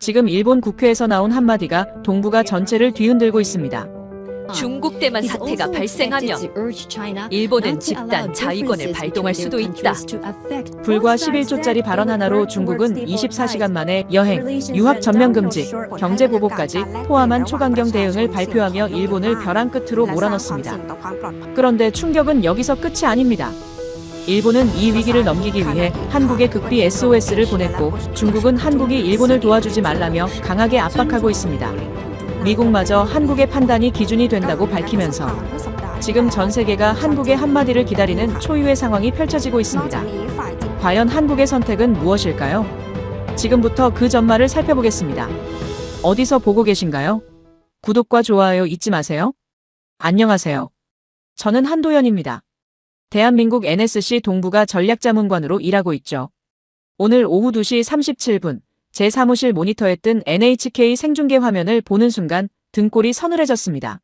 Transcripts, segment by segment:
지금 일본 국회에서 나온 한마디가 동북아 전체를 뒤흔들고 있습니다. 중국 대만 사태가 발생하면 일본은 집단 자위권을 발동할 수도 있다. 불과 11초짜리 발언 하나로 중국은 24시간 만에 여행, 유학 전면 금지, 경제 보복까지 포함한 초강경 대응을 발표하며 일본을 벼랑 끝으로 몰아넣습니다. 그런데 충격은 여기서 끝이 아닙니다. 일본은 이 위기를 넘기기 위해 한국에 극비 SOS를 보냈고 중국은 한국이 일본을 도와주지 말라며 강하게 압박하고 있습니다. 미국마저 한국의 판단이 기준이 된다고 밝히면서 지금 전 세계가 한국의 한마디를 기다리는 초유의 상황이 펼쳐지고 있습니다. 과연 한국의 선택은 무엇일까요? 지금부터 그 전말을 살펴보겠습니다. 어디서 보고 계신가요? 구독과 좋아요 잊지 마세요. 안녕하세요. 저는 한도연입니다. 대한민국 NSC 동북아 전략자문관으로 일하고 있죠. 오늘 오후 2시 37분 제 사무실 모니터에 뜬 NHK 생중계 화면을 보는 순간 등골이 서늘해졌습니다.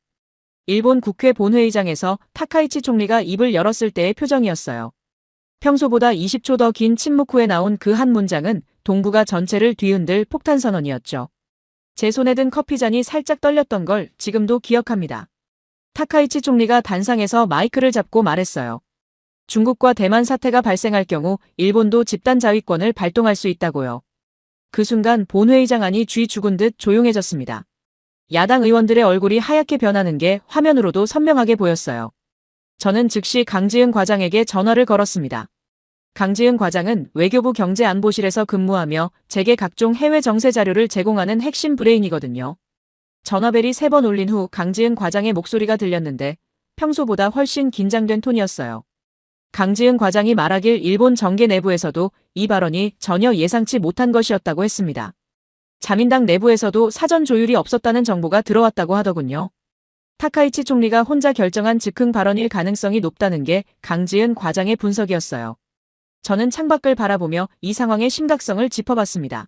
일본 국회 본회의장에서 타카이치 총리가 입을 열었을 때의 표정이었어요. 평소보다 20초 더 긴 침묵 후에 나온 그 한 문장은 동북아 전체를 뒤흔들 폭탄 선언이었죠. 제 손에 든 커피잔이 살짝 떨렸던 걸 지금도 기억합니다. 타카이치 총리가 단상에서 마이크를 잡고 말했어요. 중국과 대만 사태가 발생할 경우 일본도 집단 자위권을 발동할 수 있다고요. 그 순간 본회의장 안이 쥐 죽은 듯 조용해졌습니다. 야당 의원들의 얼굴이 하얗게 변하는 게 화면으로도 선명하게 보였어요. 저는 즉시 강지은 과장에게 전화를 걸었습니다. 강지은 과장은 외교부 경제안보실에서 근무하며 제게 각종 해외 정세 자료를 제공하는 핵심 브레인이거든요. 전화벨이 3번 울린 후 강지은 과장의 목소리가 들렸는데 평소보다 훨씬 긴장된 톤이었어요. 강지은 과장이 말하길 일본 정계 내부에서도 이 발언이 전혀 예상치 못한 것이었다고 했습니다. 자민당 내부에서도 사전 조율이 없었다는 정보가 들어왔다고 하더군요. 타카이치 총리가 혼자 결정한 즉흥 발언일 가능성이 높다는 게 강지은 과장의 분석이었어요. 저는 창밖을 바라보며 이 상황의 심각성을 짚어봤습니다.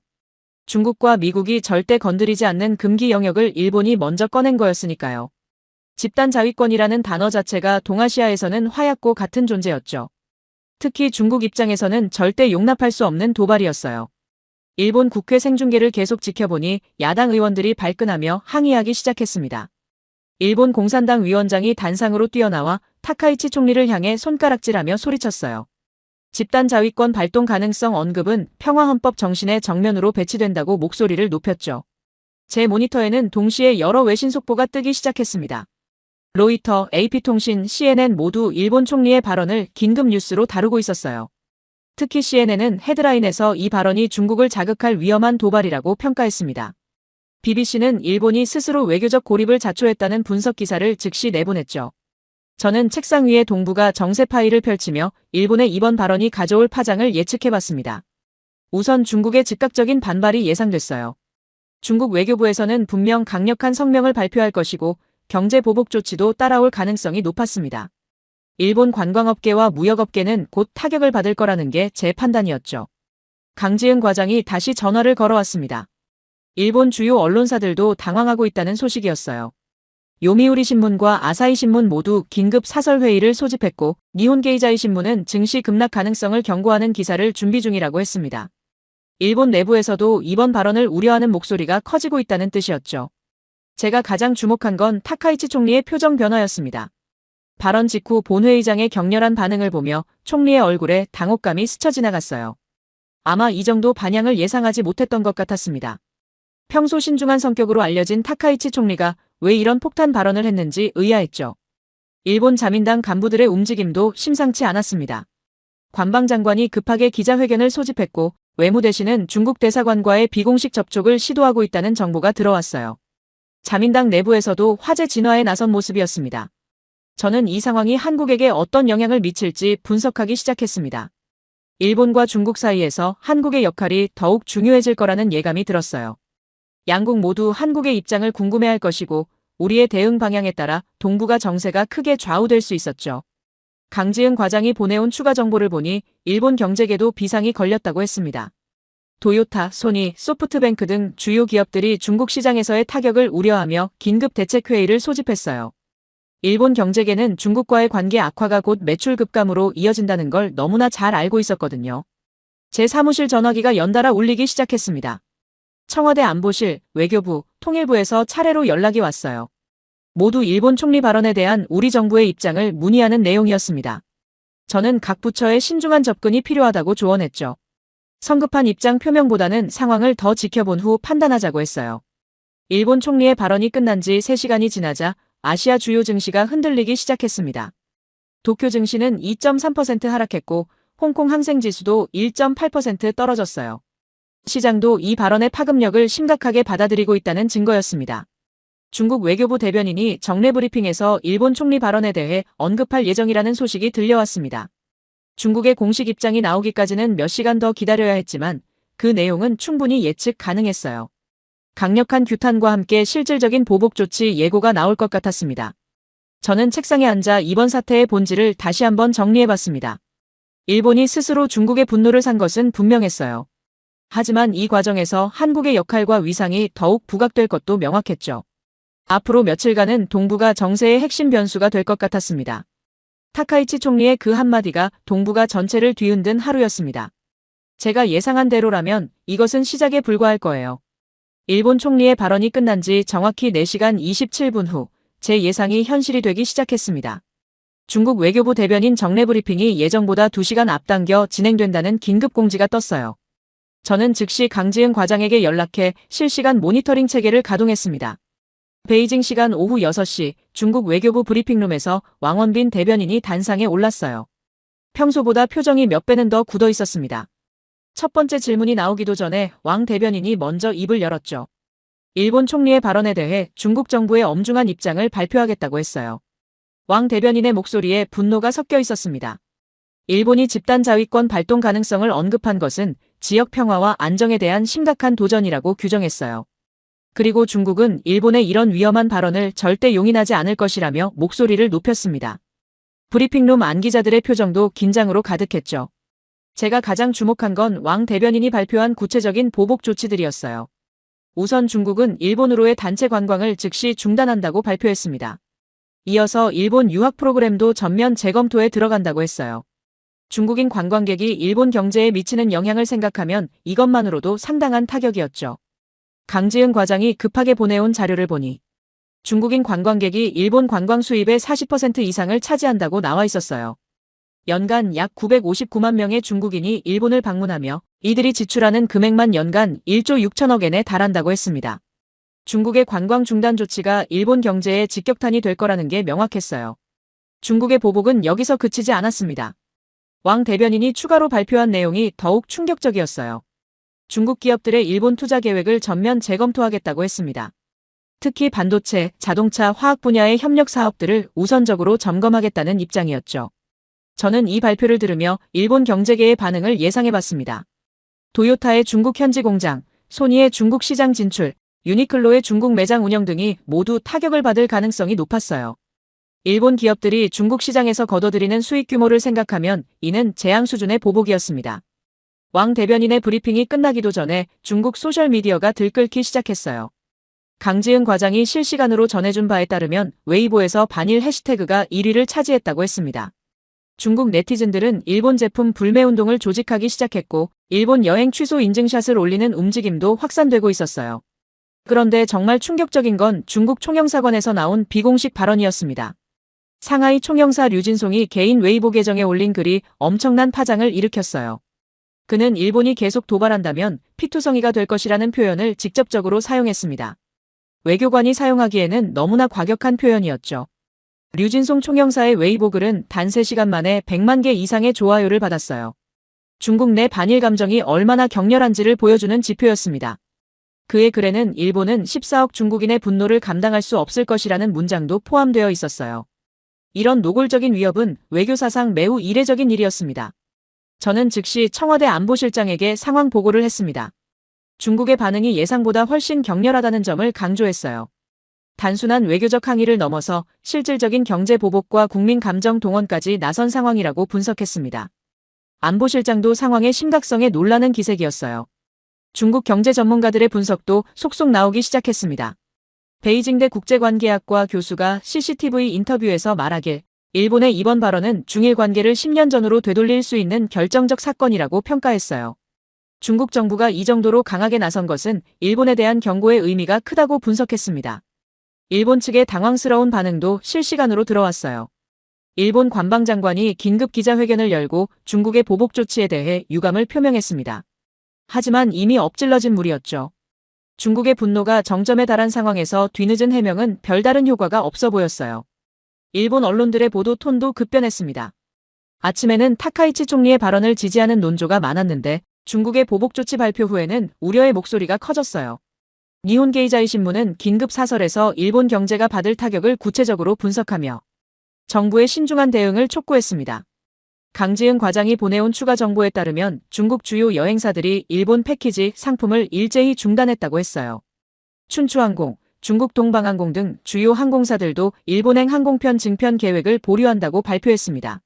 중국과 미국이 절대 건드리지 않는 금기 영역을 일본이 먼저 꺼낸 거였으니까요. 집단 자위권이라는 단어 자체가 동아시아에서는 화약고 같은 존재였죠. 특히 중국 입장에서는 절대 용납할 수 없는 도발이었어요. 일본 국회 생중계를 계속 지켜보니 야당 의원들이 발끈하며 항의하기 시작했습니다. 일본 공산당 위원장이 단상으로 뛰어나와 타카이치 총리를 향해 손가락질하며 소리쳤어요. 집단 자위권 발동 가능성 언급은 평화헌법 정신의 정면으로 배치된다고 목소리를 높였죠. 제 모니터에는 동시에 여러 외신 속보가 뜨기 시작했습니다. 로이터, AP통신, CNN 모두 일본 총리의 발언을 긴급 뉴스로 다루고 있었어요. 특히 CNN은 헤드라인에서 이 발언이 중국을 자극할 위험한 도발이라고 평가했습니다. BBC는 일본이 스스로 외교적 고립을 자초했다는 분석 기사를 즉시 내보냈죠. 저는 책상 위에 동북아 정세 파일을 펼치며 일본의 이번 발언이 가져올 파장을 예측해봤습니다. 우선 중국의 즉각적인 반발이 예상됐어요. 중국 외교부에서는 분명 강력한 성명을 발표할 것이고 경제 보복 조치도 따라올 가능성이 높았습니다. 일본 관광업계와 무역업계는 곧 타격을 받을 거라는 게 제 판단이었죠. 강지은 과장이 다시 전화를 걸어왔습니다. 일본 주요 언론사들도 당황하고 있다는 소식이었어요. 요미우리 신문과 아사히 신문 모두 긴급 사설회의를 소집했고 니혼게이자이 신문은 증시 급락 가능성을 경고하는 기사를 준비 중이라고 했습니다. 일본 내부에서도 이번 발언을 우려하는 목소리가 커지고 있다는 뜻이었죠. 제가 가장 주목한 건 타카이치 총리의 표정 변화였습니다. 발언 직후 본회의장의 격렬한 반응을 보며 총리의 얼굴에 당혹감이 스쳐 지나갔어요. 아마 이 정도 반향을 예상하지 못했던 것 같았습니다. 평소 신중한 성격으로 알려진 타카이치 총리가 왜 이런 폭탄 발언을 했는지 의아했죠. 일본 자민당 간부들의 움직임도 심상치 않았습니다. 관방장관이 급하게 기자회견을 소집했고 외무대신은 중국 대사관과의 비공식 접촉을 시도하고 있다는 정보가 들어왔어요. 자민당 내부에서도 화제 진화에 나선 모습이었습니다. 저는 이 상황이 한국에게 어떤 영향을 미칠지 분석하기 시작했습니다. 일본과 중국 사이에서 한국의 역할이 더욱 중요해질 거라는 예감이 들었어요. 양국 모두 한국의 입장을 궁금해할 것이고 우리의 대응 방향에 따라 동북아 정세가 크게 좌우될 수 있었죠. 강지은 과장이 보내온 추가 정보를 보니 일본 경제계도 비상이 걸렸다고 했습니다. 도요타, 소니, 소프트뱅크 등 주요 기업들이 중국 시장에서의 타격을 우려하며 긴급 대책회의를 소집했어요. 일본 경제계는 중국과의 관계 악화가 곧 매출 급감으로 이어진다는 걸 너무나 잘 알고 있었거든요. 제 사무실 전화기가 연달아 울리기 시작했습니다. 청와대 안보실, 외교부, 통일부에서 차례로 연락이 왔어요. 모두 일본 총리 발언에 대한 우리 정부의 입장을 문의하는 내용이었습니다. 저는 각 부처의 신중한 접근이 필요하다고 조언했죠. 성급한 입장 표명보다는 상황을 더 지켜본 후 판단하자고 했어요. 일본 총리의 발언이 끝난 지 3시간이 지나자 아시아 주요 증시가 흔들리기 시작했습니다. 도쿄 증시는 2.3% 하락했고 홍콩 항생지수도 1.8% 떨어졌어요. 시장도 이 발언의 파급력을 심각하게 받아들이고 있다는 증거였습니다. 중국 외교부 대변인이 정례 브리핑에서 일본 총리 발언에 대해 언급할 예정이라는 소식이 들려왔습니다. 중국의 공식 입장이 나오기까지는 몇 시간 더 기다려야 했지만 그 내용은 충분히 예측 가능했어요. 강력한 규탄과 함께 실질적인 보복 조치 예고가 나올 것 같았습니다. 저는 책상에 앉아 이번 사태의 본질을 다시 한번 정리해봤습니다. 일본이 스스로 중국의 분노를 산 것은 분명했어요. 하지만 이 과정에서 한국의 역할과 위상이 더욱 부각될 것도 명확했죠. 앞으로 며칠간은 동북아 정세의 핵심 변수가 될 것 같았습니다. 타카이치 총리의 그 한마디가 동북아 전체를 뒤흔든 하루였습니다. 제가 예상한 대로라면 이것은 시작에 불과할 거예요. 일본 총리의 발언이 끝난 지 정확히 4시간 27분 후 제 예상이 현실이 되기 시작했습니다. 중국 외교부 대변인 정례 브리핑이 예정보다 2시간 앞당겨 진행된다는 긴급 공지가 떴어요. 저는 즉시 강지은 과장에게 연락해 실시간 모니터링 체계를 가동했습니다. 베이징 시간 오후 6시 중국 외교부 브리핑룸에서 왕원빈 대변인이 단상에 올랐어요. 평소보다 표정이 몇 배는 더 굳어 있었습니다. 첫 번째 질문이 나오기도 전에 왕 대변인이 먼저 입을 열었죠. 일본 총리의 발언에 대해 중국 정부의 엄중한 입장을 발표하겠다고 했어요. 왕 대변인의 목소리에 분노가 섞여 있었습니다. 일본이 집단 자위권 발동 가능성을 언급한 것은 지역 평화와 안정에 대한 심각한 도전이라고 규정했어요. 그리고 중국은 일본의 이런 위험한 발언을 절대 용인하지 않을 것이라며 목소리를 높였습니다. 브리핑룸 안 기자들의 표정도 긴장으로 가득했죠. 제가 가장 주목한 건 왕 대변인이 발표한 구체적인 보복 조치들이었어요. 우선 중국은 일본으로의 단체 관광을 즉시 중단한다고 발표했습니다. 이어서 일본 유학 프로그램도 전면 재검토에 들어간다고 했어요. 중국인 관광객이 일본 경제에 미치는 영향을 생각하면 이것만으로도 상당한 타격이었죠. 강지은 과장이 급하게 보내온 자료를 보니 중국인 관광객이 일본 관광 수입의 40% 이상을 차지한다고 나와 있었어요. 연간 약 959만 명의 중국인이 일본을 방문하며 이들이 지출하는 금액만 연간 1조 6천억 엔에 달한다고 했습니다. 중국의 관광 중단 조치가 일본 경제에 직격탄이 될 거라는 게 명확했어요. 중국의 보복은 여기서 그치지 않았습니다. 왕 대변인이 추가로 발표한 내용이 더욱 충격적이었어요. 중국 기업들의 일본 투자 계획을 전면 재검토하겠다고 했습니다. 특히 반도체, 자동차, 화학 분야의 협력 사업들을 우선적으로 점검하겠다는 입장이었죠. 저는 이 발표를 들으며 일본 경제계의 반응을 예상해봤습니다. 도요타의 중국 현지 공장, 소니의 중국 시장 진출, 유니클로의 중국 매장 운영 등이 모두 타격을 받을 가능성이 높았어요. 일본 기업들이 중국 시장에서 거둬들이는 수익 규모를 생각하면 이는 재앙 수준의 보복이었습니다. 왕 대변인의 브리핑이 끝나기도 전에 중국 소셜미디어가 들끓기 시작했어요. 강지은 과장이 실시간으로 전해준 바에 따르면 웨이보에서 반일 해시태그가 1위를 차지했다고 했습니다. 중국 네티즌들은 일본 제품 불매 운동을 조직하기 시작했고 일본 여행 취소 인증샷을 올리는 움직임도 확산되고 있었어요. 그런데 정말 충격적인 건 중국 총영사관에서 나온 비공식 발언이었습니다. 상하이 총영사 류진송이 개인 웨이보 계정에 올린 글이 엄청난 파장을 일으켰어요. 그는 일본이 계속 도발한다면 피투성이가 될 것이라는 표현을 직접적으로 사용했습니다. 외교관이 사용하기에는 너무나 과격한 표현이었죠. 류진송 총영사의 웨이보 글은 단 3시간 만에 100만 개 이상의 좋아요를 받았어요. 중국 내 반일 감정이 얼마나 격렬한지를 보여주는 지표였습니다. 그의 글에는 일본은 14억 중국인의 분노를 감당할 수 없을 것이라는 문장도 포함되어 있었어요. 이런 노골적인 위협은 외교사상 매우 이례적인 일이었습니다. 저는 즉시 청와대 안보실장에게 상황 보고를 했습니다. 중국의 반응이 예상보다 훨씬 격렬하다는 점을 강조했어요. 단순한 외교적 항의를 넘어서 실질적인 경제 보복과 국민 감정 동원까지 나선 상황이라고 분석했습니다. 안보실장도 상황의 심각성에 놀라는 기색이었어요. 중국 경제 전문가들의 분석도 속속 나오기 시작했습니다. 베이징대 국제관계학과 교수가 CCTV 인터뷰에서 말하길 일본의 이번 발언은 중일 관계를 10년 전으로 되돌릴 수 있는 결정적 사건이라고 평가했어요. 중국 정부가 이 정도로 강하게 나선 것은 일본에 대한 경고의 의미가 크다고 분석했습니다. 일본 측의 당황스러운 반응도 실시간으로 들어왔어요. 일본 관방장관이 긴급 기자회견을 열고 중국의 보복 조치에 대해 유감을 표명했습니다. 하지만 이미 엎질러진 물이었죠. 중국의 분노가 정점에 달한 상황에서 뒤늦은 해명은 별다른 효과가 없어 보였어요. 일본 언론들의 보도 톤도 급변했습니다. 아침에는 타카이치 총리의 발언을 지지하는 논조가 많았는데 중국의 보복 조치 발표 후에는 우려의 목소리가 커졌어요. 니혼 게이자이 신문은 긴급 사설에서 일본 경제가 받을 타격을 구체적으로 분석하며 정부의 신중한 대응을 촉구했습니다. 강지은 과장이 보내온 추가 정보에 따르면 중국 주요 여행사들이 일본 패키지 상품을 일제히 중단했다고 했어요. 춘추항공, 중국 동방항공 등 주요 항공사들도 일본행 항공편 증편 계획을 보류한다고 발표했습니다.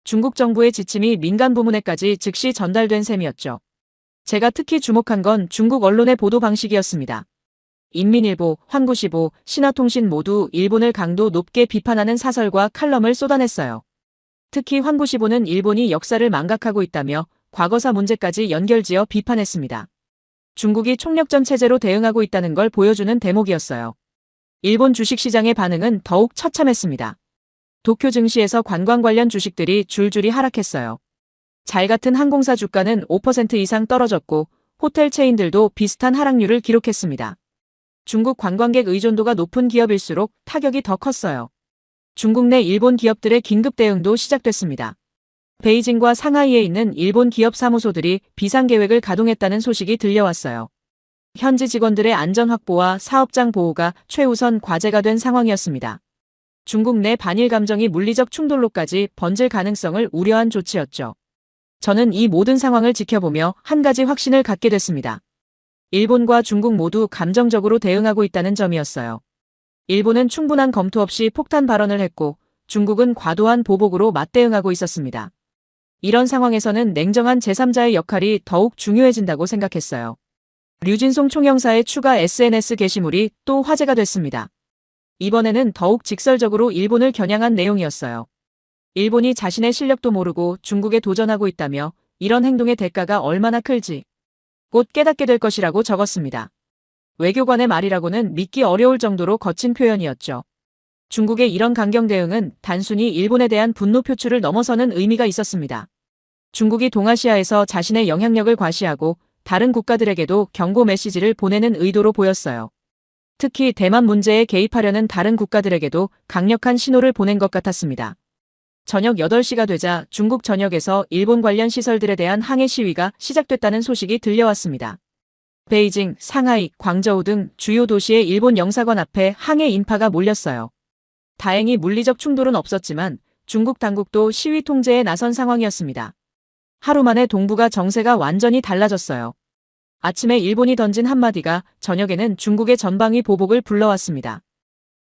중국 정부의 지침이 민간 부문에까지 즉시 전달된 셈이었죠. 제가 특히 주목한 건 중국 언론의 보도 방식이었습니다. 인민일보, 환구시보, 신화통신 모두 일본을 강도 높게 비판하는 사설과 칼럼을 쏟아냈어요. 특히 환구시보는 일본이 역사를 망각하고 있다며 과거사 문제까지 연결지어 비판했습니다. 중국이 총력전 체제로 대응하고 있다는 걸 보여주는 대목이었어요. 일본 주식시장의 반응은 더욱 처참했습니다. 도쿄 증시에서 관광 관련 주식들이 줄줄이 하락했어요. 잘 같은 항공사 주가는 5% 이상 떨어졌고 호텔 체인들도 비슷한 하락률을 기록했습니다. 중국 관광객 의존도가 높은 기업일수록 타격이 더 컸어요. 중국 내 일본 기업들의 긴급 대응도 시작됐습니다. 베이징과 상하이에 있는 일본 기업 사무소들이 비상계획을 가동했다는 소식이 들려왔어요. 현지 직원들의 안전 확보와 사업장 보호가 최우선 과제가 된 상황이었습니다. 중국 내 반일 감정이 물리적 충돌로까지 번질 가능성을 우려한 조치였죠. 저는 이 모든 상황을 지켜보며 한 가지 확신을 갖게 됐습니다. 일본과 중국 모두 감정적으로 대응하고 있다는 점이었어요. 일본은 충분한 검토 없이 폭탄 발언을 했고 중국은 과도한 보복으로 맞대응하고 있었습니다. 이런 상황에서는 냉정한 제3자의 역할이 더욱 중요해진다고 생각했어요. 류진송 총영사의 추가 SNS 게시물이 또 화제가 됐습니다. 이번에는 더욱 직설적으로 일본을 겨냥한 내용이었어요. 일본이 자신의 실력도 모르고 중국에 도전하고 있다며 이런 행동의 대가가 얼마나 클지 곧 깨닫게 될 것이라고 적었습니다. 외교관의 말이라고는 믿기 어려울 정도로 거친 표현이었죠. 중국의 이런 강경 대응은 단순히 일본에 대한 분노 표출을 넘어서는 의미가 있었습니다. 중국이 동아시아에서 자신의 영향력을 과시하고 다른 국가들에게도 경고 메시지를 보내는 의도로 보였어요. 특히 대만 문제에 개입하려는 다른 국가들에게도 강력한 신호를 보낸 것 같았습니다. 저녁 8시가 되자 중국 전역에서 일본 관련 시설들에 대한 항해 시위가 시작됐다는 소식이 들려왔습니다. 베이징, 상하이, 광저우 등 주요 도시의 일본 영사관 앞에 항해 인파가 몰렸어요. 다행히 물리적 충돌은 없었지만 중국 당국도 시위 통제에 나선 상황이었습니다. 하루 만에 동북아 정세가 완전히 달라졌어요. 아침에 일본이 던진 한마디가 저녁에는 중국의 전방위 보복을 불러왔습니다.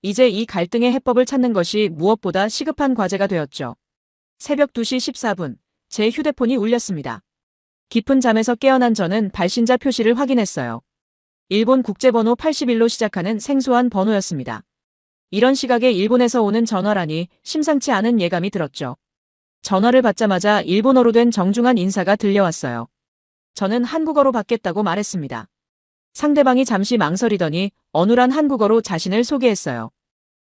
이제 이 갈등의 해법을 찾는 것이 무엇보다 시급한 과제가 되었죠. 새벽 2시 14분, 제 휴대폰이 울렸습니다. 깊은 잠에서 깨어난 저는 발신자 표시를 확인했어요. 일본 국제번호 81로 시작하는 생소한 번호였습니다. 이런 시각에 일본에서 오는 전화라니 심상치 않은 예감이 들었죠. 전화를 받자마자 일본어로 된 정중한 인사가 들려왔어요. 저는 한국어로 받겠다고 말했습니다. 상대방이 잠시 망설이더니 어눌한 한국어로 자신을 소개했어요.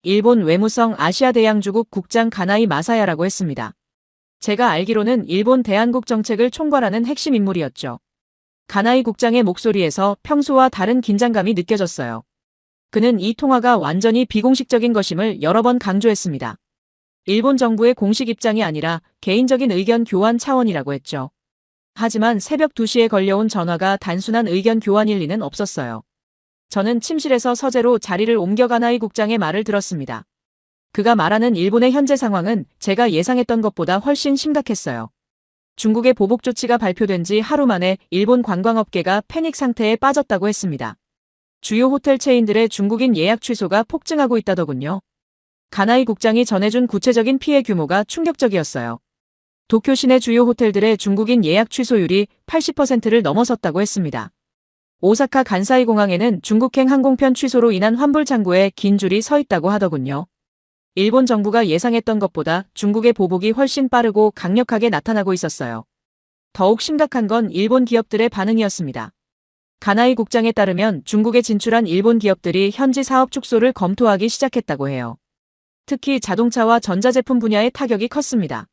일본 외무성 아시아대양주국 국장 가나이 마사야라고 했습니다. 제가 알기로는 일본 대한국 정책을 총괄하는 핵심 인물이었죠. 가나이 국장의 목소리에서 평소와 다른 긴장감이 느껴졌어요. 그는 이 통화가 완전히 비공식적인 것임을 여러 번 강조했습니다. 일본 정부의 공식 입장이 아니라 개인적인 의견 교환 차원이라고 했죠. 하지만 새벽 2시에 걸려온 전화가 단순한 의견 교환일 리는 없었어요. 저는 침실에서 서재로 자리를 옮겨 가나이 국장의 말을 들었습니다. 그가 말하는 일본의 현재 상황은 제가 예상했던 것보다 훨씬 심각했어요. 중국의 보복 조치가 발표된 지 하루 만에 일본 관광업계가 패닉 상태에 빠졌다고 했습니다. 주요 호텔 체인들의 중국인 예약 취소가 폭증하고 있다더군요. 가나이 국장이 전해준 구체적인 피해 규모가 충격적이었어요. 도쿄 시내 주요 호텔들의 중국인 예약 취소율이 80%를 넘어섰다고 했습니다. 오사카 간사이 공항에는 중국행 항공편 취소로 인한 환불 창구에 긴 줄이 서 있다고 하더군요. 일본 정부가 예상했던 것보다 중국의 보복이 훨씬 빠르고 강력하게 나타나고 있었어요. 더욱 심각한 건 일본 기업들의 반응이었습니다. 가나이 국장에 따르면 중국에 진출한 일본 기업들이 현지 사업 축소를 검토하기 시작했다고 해요. 특히 자동차와 전자제품 분야의 타격이 컸습니다.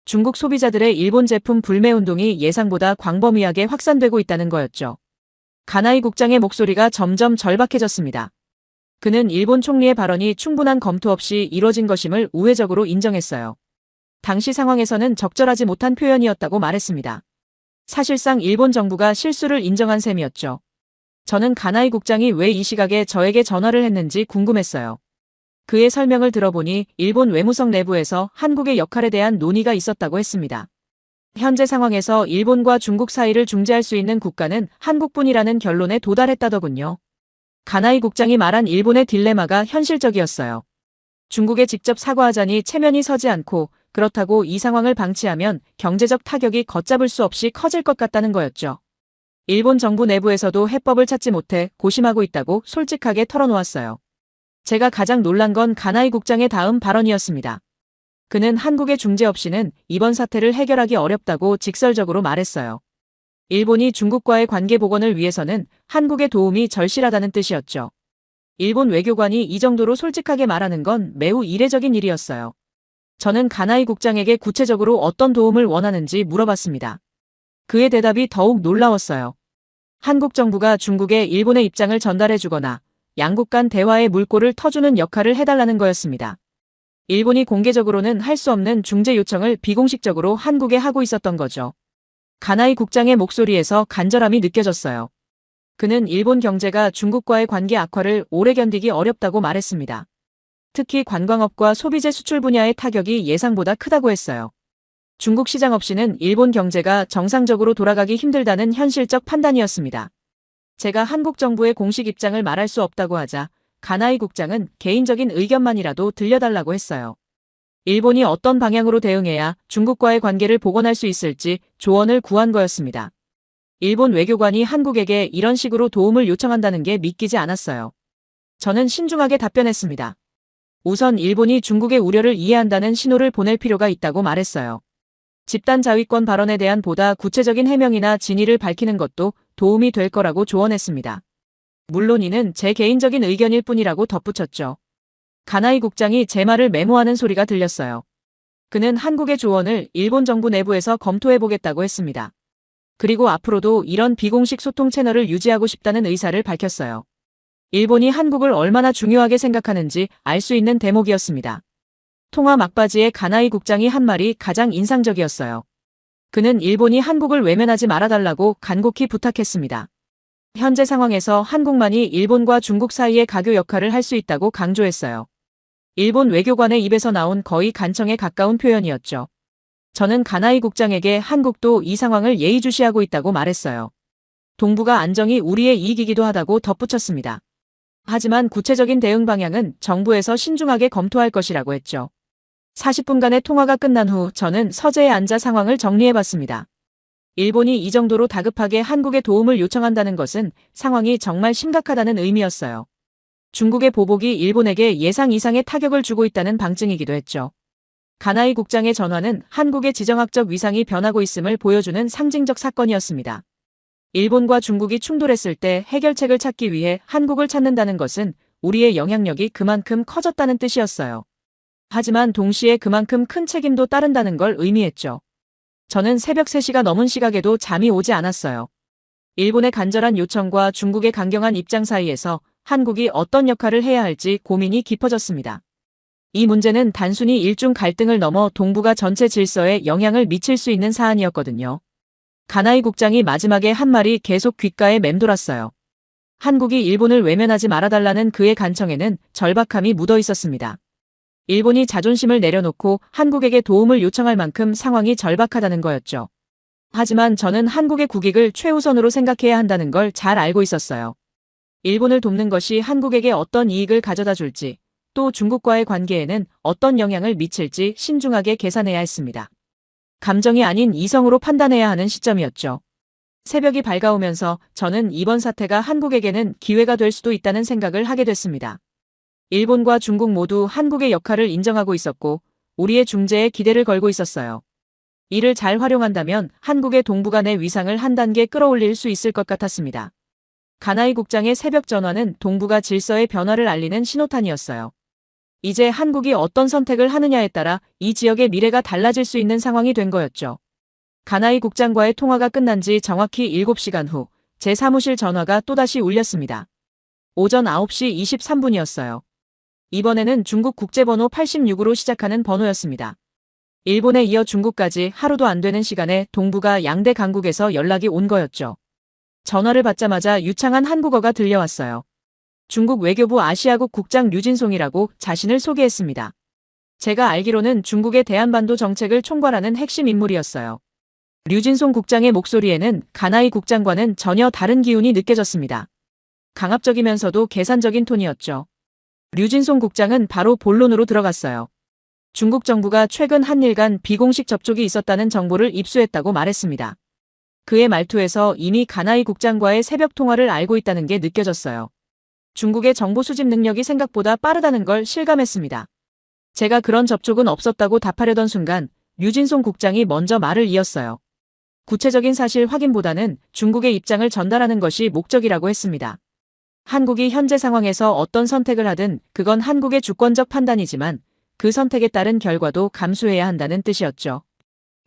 중국 소비자들의 일본 제품 불매 운동이 예상보다 광범위하게 확산되고 있다는 거였죠. 가나이 국장의 목소리가 점점 절박해졌습니다. 그는 일본 총리의 발언이 충분한 검토 없이 이뤄진 것임을 우회적으로 인정했어요. 당시 상황에서는 적절하지 못한 표현이었다고 말했습니다. 사실상 일본 정부가 실수를 인정한 셈이었죠. 저는 가나이 국장이 왜 이 시각에 저에게 전화를 했는지 궁금했어요. 그의 설명을 들어보니 일본 외무성 내부에서 한국의 역할에 대한 논의가 있었다고 했습니다. 현재 상황에서 일본과 중국 사이를 중재할 수 있는 국가는 한국뿐이라는 결론에 도달했다더군요. 가나이 국장이 말한 일본의 딜레마가 현실적이었어요. 중국에 직접 사과하자니 체면이 서지 않고 그렇다고 이 상황을 방치하면 경제적 타격이 걷잡을 수 없이 커질 것 같다는 거였죠. 일본 정부 내부에서도 해법을 찾지 못해 고심하고 있다고 솔직하게 털어놓았어요. 제가 가장 놀란 건 가나이 국장의 다음 발언이었습니다. 그는 한국의 중재 없이는 이번 사태를 해결하기 어렵다고 직설적으로 말했어요. 일본이 중국과의 관계 복원을 위해서는 한국의 도움이 절실하다는 뜻이었죠. 일본 외교관이 이 정도로 솔직하게 말하는 건 매우 이례적인 일이었어요. 저는 가나이 국장에게 구체적으로 어떤 도움을 원하는지 물어봤습니다. 그의 대답이 더욱 놀라웠어요. 한국 정부가 중국에 일본의 입장을 전달해주거나 양국 간 대화의 물꼬를 터주는 역할을 해달라는 거였습니다. 일본이 공개적으로는 할 수 없는 중재 요청을 비공식적으로 한국에 하고 있었던 거죠. 가나이 국장의 목소리에서 간절함이 느껴졌어요. 그는 일본 경제가 중국과의 관계 악화를 오래 견디기 어렵다고 말했습니다. 특히 관광업과 소비재 수출 분야의 타격이 예상보다 크다고 했어요. 중국 시장 없이는 일본 경제가 정상적으로 돌아가기 힘들다는 현실적 판단이었습니다. 제가 한국 정부의 공식 입장을 말할 수 없다고 하자 가나이 국장은 개인적인 의견만이라도 들려달라고 했어요. 일본이 어떤 방향으로 대응해야 중국과의 관계를 복원할 수 있을지 조언을 구한 거였습니다. 일본 외교관이 한국에게 이런 식으로 도움을 요청한다는 게 믿기지 않았어요. 저는 신중하게 답변했습니다. 우선 일본이 중국의 우려를 이해한다는 신호를 보낼 필요가 있다고 말했어요. 집단 자위권 발언에 대한 보다 구체적인 해명이나 진위를 밝히는 것도 도움이 될 거라고 조언했습니다. 물론 이는 제 개인적인 의견일 뿐이라고 덧붙였죠. 가나이 국장이 제 말을 메모하는 소리가 들렸어요. 그는 한국의 조언을 일본 정부 내부에서 검토해보겠다고 했습니다. 그리고 앞으로도 이런 비공식 소통 채널을 유지하고 싶다는 의사를 밝혔어요. 일본이 한국을 얼마나 중요하게 생각하는지 알 수 있는 대목이었습니다. 통화 막바지에 가나이 국장이 한 말이 가장 인상적이었어요. 그는 일본이 한국을 외면하지 말아달라고 간곡히 부탁했습니다. 현재 상황에서 한국만이 일본과 중국 사이의 가교 역할을 할 수 있다고 강조했어요. 일본 외교관의 입에서 나온 거의 간청에 가까운 표현이었죠. 저는 가나이 국장에게 한국도 이 상황을 예의주시하고 있다고 말했어요. 동북아 안정이 우리의 이익이기도 하다고 덧붙였습니다. 하지만 구체적인 대응 방향은 정부에서 신중하게 검토할 것이라고 했죠. 40분간의 통화가 끝난 후 저는 서재에 앉아 상황을 정리해봤습니다. 일본이 이 정도로 다급하게 한국의 도움을 요청한다는 것은 상황이 정말 심각하다는 의미였어요. 중국의 보복이 일본에게 예상 이상의 타격을 주고 있다는 방증이기도 했죠. 가나이 국장의 전화는 한국의 지정학적 위상이 변하고 있음을 보여주는 상징적 사건이었습니다. 일본과 중국이 충돌했을 때 해결책을 찾기 위해 한국을 찾는다는 것은 우리의 영향력이 그만큼 커졌다는 뜻이었어요. 하지만 동시에 그만큼 큰 책임도 따른다는 걸 의미했죠. 저는 새벽 3시가 넘은 시각에도 잠이 오지 않았어요. 일본의 간절한 요청과 중국의 강경한 입장 사이에서 한국이 어떤 역할을 해야 할지 고민이 깊어졌습니다. 이 문제는 단순히 일중 갈등을 넘어 동북아 전체 질서에 영향을 미칠 수 있는 사안이었거든요. 가나이 국장이 마지막에 한 말이 계속 귓가에 맴돌았어요. 한국이 일본을 외면하지 말아달라는 그의 간청에는 절박함이 묻어 있었습니다. 일본이 자존심을 내려놓고 한국에게 도움을 요청할 만큼 상황이 절박하다는 거였죠. 하지만 저는 한국의 국익을 최우선으로 생각해야 한다는 걸 잘 알고 있었어요. 일본을 돕는 것이 한국에게 어떤 이익을 가져다 줄지, 또 중국과의 관계에는 어떤 영향을 미칠지 신중하게 계산해야 했습니다. 감정이 아닌 이성으로 판단해야 하는 시점이었죠. 새벽이 밝아오면서 저는 이번 사태가 한국에게는 기회가 될 수도 있다는 생각을 하게 됐습니다. 일본과 중국 모두 한국의 역할을 인정하고 있었고 우리의 중재에 기대를 걸고 있었어요. 이를 잘 활용한다면 한국의 동북아 내 위상을 한 단계 끌어올릴 수 있을 것 같았습니다. 가나이 국장의 새벽 전화는 동북아 질서의 변화를 알리는 신호탄이었어요. 이제 한국이 어떤 선택을 하느냐에 따라 이 지역의 미래가 달라질 수 있는 상황이 된 거였죠. 가나이 국장과의 통화가 끝난 지 정확히 7시간 후 제 사무실 전화가 또다시 울렸습니다. 오전 9시 23분이었어요. 이번에는 중국 국제번호 86으로 시작하는 번호였습니다. 일본에 이어 중국까지 하루도 안 되는 시간에 동북아 양대 강국에서 연락이 온 거였죠. 전화를 받자마자 유창한 한국어가 들려왔어요. 중국 외교부 아시아국 국장 류진송이라고 자신을 소개했습니다. 제가 알기로는 중국의 대한반도 정책을 총괄하는 핵심 인물이었어요. 류진송 국장의 목소리에는 가나이 국장과는 전혀 다른 기운이 느껴졌습니다. 강압적이면서도 계산적인 톤이었죠. 류진송 국장은 바로 본론으로 들어갔어요. 중국 정부가 최근 한일 간 비공식 접촉이 있었다는 정보를 입수했다고 말했습니다. 그의 말투에서 이미 가나이 국장과의 새벽 통화를 알고 있다는 게 느껴졌어요. 중국의 정보 수집 능력이 생각보다 빠르다는 걸 실감했습니다. 제가 그런 접촉은 없었다고 답하려던 순간 류진송 국장이 먼저 말을 이었어요. 구체적인 사실 확인보다는 중국의 입장을 전달하는 것이 목적이라고 했습니다. 한국이 현재 상황에서 어떤 선택을 하든 그건 한국의 주권적 판단이지만 그 선택에 따른 결과도 감수해야 한다는 뜻이었죠.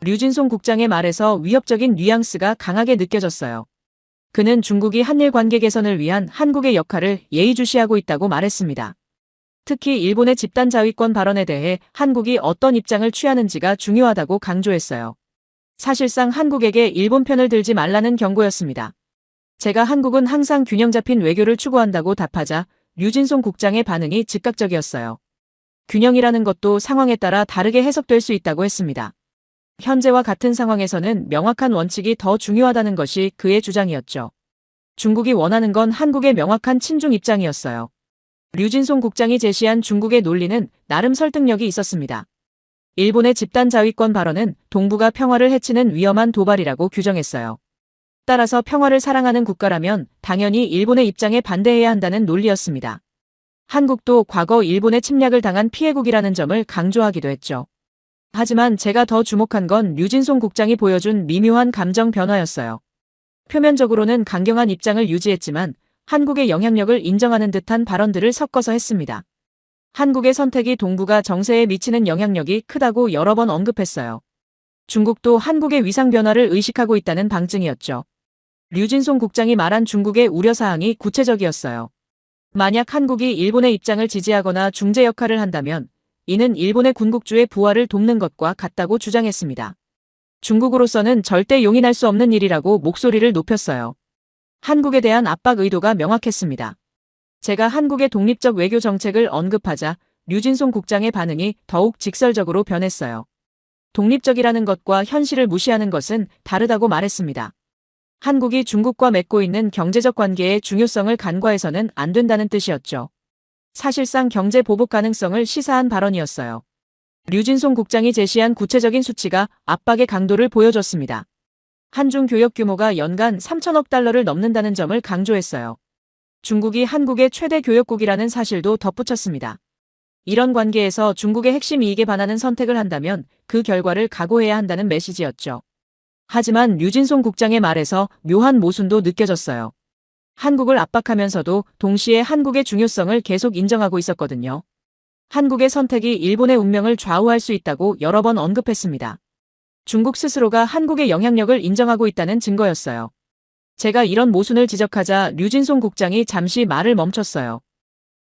류진송 국장의 말에서 위협적인 뉘앙스가 강하게 느껴졌어요. 그는 중국이 한일 관계 개선을 위한 한국의 역할을 예의주시하고 있다고 말했습니다. 특히 일본의 집단 자위권 발언에 대해 한국이 어떤 입장을 취하는지가 중요하다고 강조했어요. 사실상 한국에게 일본 편을 들지 말라는 경고였습니다. 제가 한국은 항상 균형 잡힌 외교를 추구한다고 답하자 류진송 국장의 반응이 즉각적이었어요. 균형이라는 것도 상황에 따라 다르게 해석될 수 있다고 했습니다. 현재와 같은 상황에서는 명확한 원칙이 더 중요하다는 것이 그의 주장이었죠. 중국이 원하는 건 한국의 명확한 친중 입장이었어요. 류진송 국장이 제시한 중국의 논리는 나름 설득력이 있었습니다. 일본의 집단 자위권 발언은 동북아 평화를 해치는 위험한 도발이라고 규정했어요. 따라서 평화를 사랑하는 국가라면 당연히 일본의 입장에 반대해야 한다는 논리였습니다. 한국도 과거 일본의 침략을 당한 피해국이라는 점을 강조하기도 했죠. 하지만 제가 더 주목한 건 류진송 국장이 보여준 미묘한 감정 변화였어요. 표면적으로는 강경한 입장을 유지했지만 한국의 영향력을 인정하는 듯한 발언들을 섞어서 했습니다. 한국의 선택이 동북아 정세에 미치는 영향력이 크다고 여러 번 언급했어요. 중국도 한국의 위상 변화를 의식하고 있다는 방증이었죠. 류진송 국장이 말한 중국의 우려사항이 구체적이었어요. 만약 한국이 일본의 입장을 지지하거나 중재 역할을 한다면 이는 일본의 군국주의 부활을 돕는 것과 같다고 주장했습니다. 중국으로서는 절대 용인할 수 없는 일이라고 목소리를 높였어요. 한국에 대한 압박 의도가 명확했습니다. 제가 한국의 독립적 외교 정책을 언급하자 류진송 국장의 반응이 더욱 직설적으로 변했어요. 독립적이라는 것과 현실을 무시하는 것은 다르다고 말했습니다. 한국이 중국과 맺고 있는 경제적 관계의 중요성을 간과해서는 안 된다는 뜻이었죠. 사실상 경제 보복 가능성을 시사한 발언이었어요. 류진송 국장이 제시한 구체적인 수치가 압박의 강도를 보여줬습니다. 한중 교역 규모가 연간 3천억 달러를 넘는다는 점을 강조했어요. 중국이 한국의 최대 교역국이라는 사실도 덧붙였습니다. 이런 관계에서 중국의 핵심 이익에 반하는 선택을 한다면 그 결과를 각오해야 한다는 메시지였죠. 하지만 류진송 국장의 말에서 묘한 모순도 느껴졌어요. 한국을 압박하면서도 동시에 한국의 중요성을 계속 인정하고 있었거든요. 한국의 선택이 일본의 운명을 좌우할 수 있다고 여러 번 언급했습니다. 중국 스스로가 한국의 영향력을 인정하고 있다는 증거였어요. 제가 이런 모순을 지적하자 류진송 국장이 잠시 말을 멈췄어요.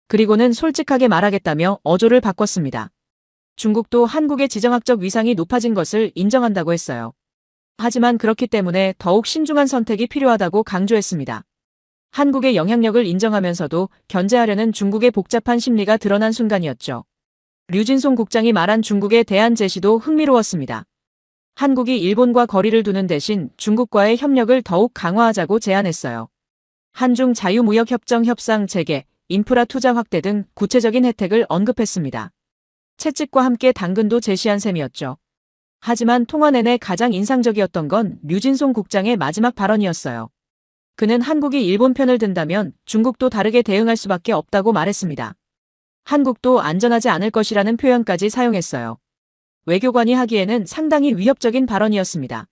그리고는 솔직하게 말하겠다며 어조를 바꿨습니다. 중국도 한국의 지정학적 위상이 높아진 것을 인정한다고 했어요. 하지만 그렇기 때문에 더욱 신중한 선택이 필요하다고 강조했습니다. 한국의 영향력을 인정하면서도 견제하려는 중국의 복잡한 심리가 드러난 순간이었죠. 류진송 국장이 말한 중국에 대한 제시도 흥미로웠습니다. 한국이 일본과 거리를 두는 대신 중국과의 협력을 더욱 강화하자고 제안했어요. 한중 자유무역협정 협상 재개, 인프라 투자 확대 등 구체적인 혜택을 언급했습니다. 채찍과 함께 당근도 제시한 셈이었죠. 하지만 통화 내내 가장 인상적이었던 건 류진송 국장의 마지막 발언이었어요. 그는 한국이 일본 편을 든다면 중국도 다르게 대응할 수밖에 없다고 말했습니다. 한국도 안전하지 않을 것이라는 표현까지 사용했어요. 외교관이 하기에는 상당히 위협적인 발언이었습니다.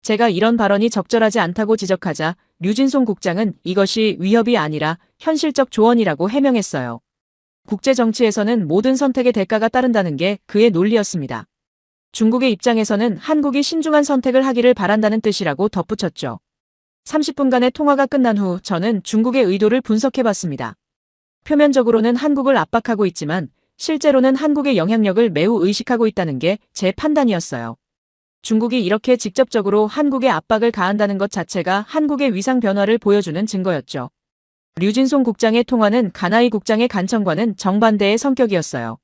제가 이런 발언이 적절하지 않다고 지적하자 류진송 국장은 이것이 위협이 아니라 현실적 조언이라고 해명했어요. 국제정치에서는 모든 선택의 대가가 따른다는 게 그의 논리였습니다. 중국의 입장에서는 한국이 신중한 선택을 하기를 바란다는 뜻이라고 덧붙였죠. 30분간의 통화가 끝난 후 저는 중국의 의도를 분석해봤습니다. 표면적으로는 한국을 압박하고 있지만 실제로는 한국의 영향력을 매우 의식하고 있다는 게 제 판단이었어요. 중국이 이렇게 직접적으로 한국에 압박을 가한다는 것 자체가 한국의 위상 변화를 보여주는 증거였죠. 류진송 국장의 통화는 가나이 국장의 간청과는 정반대의 성격이었어요.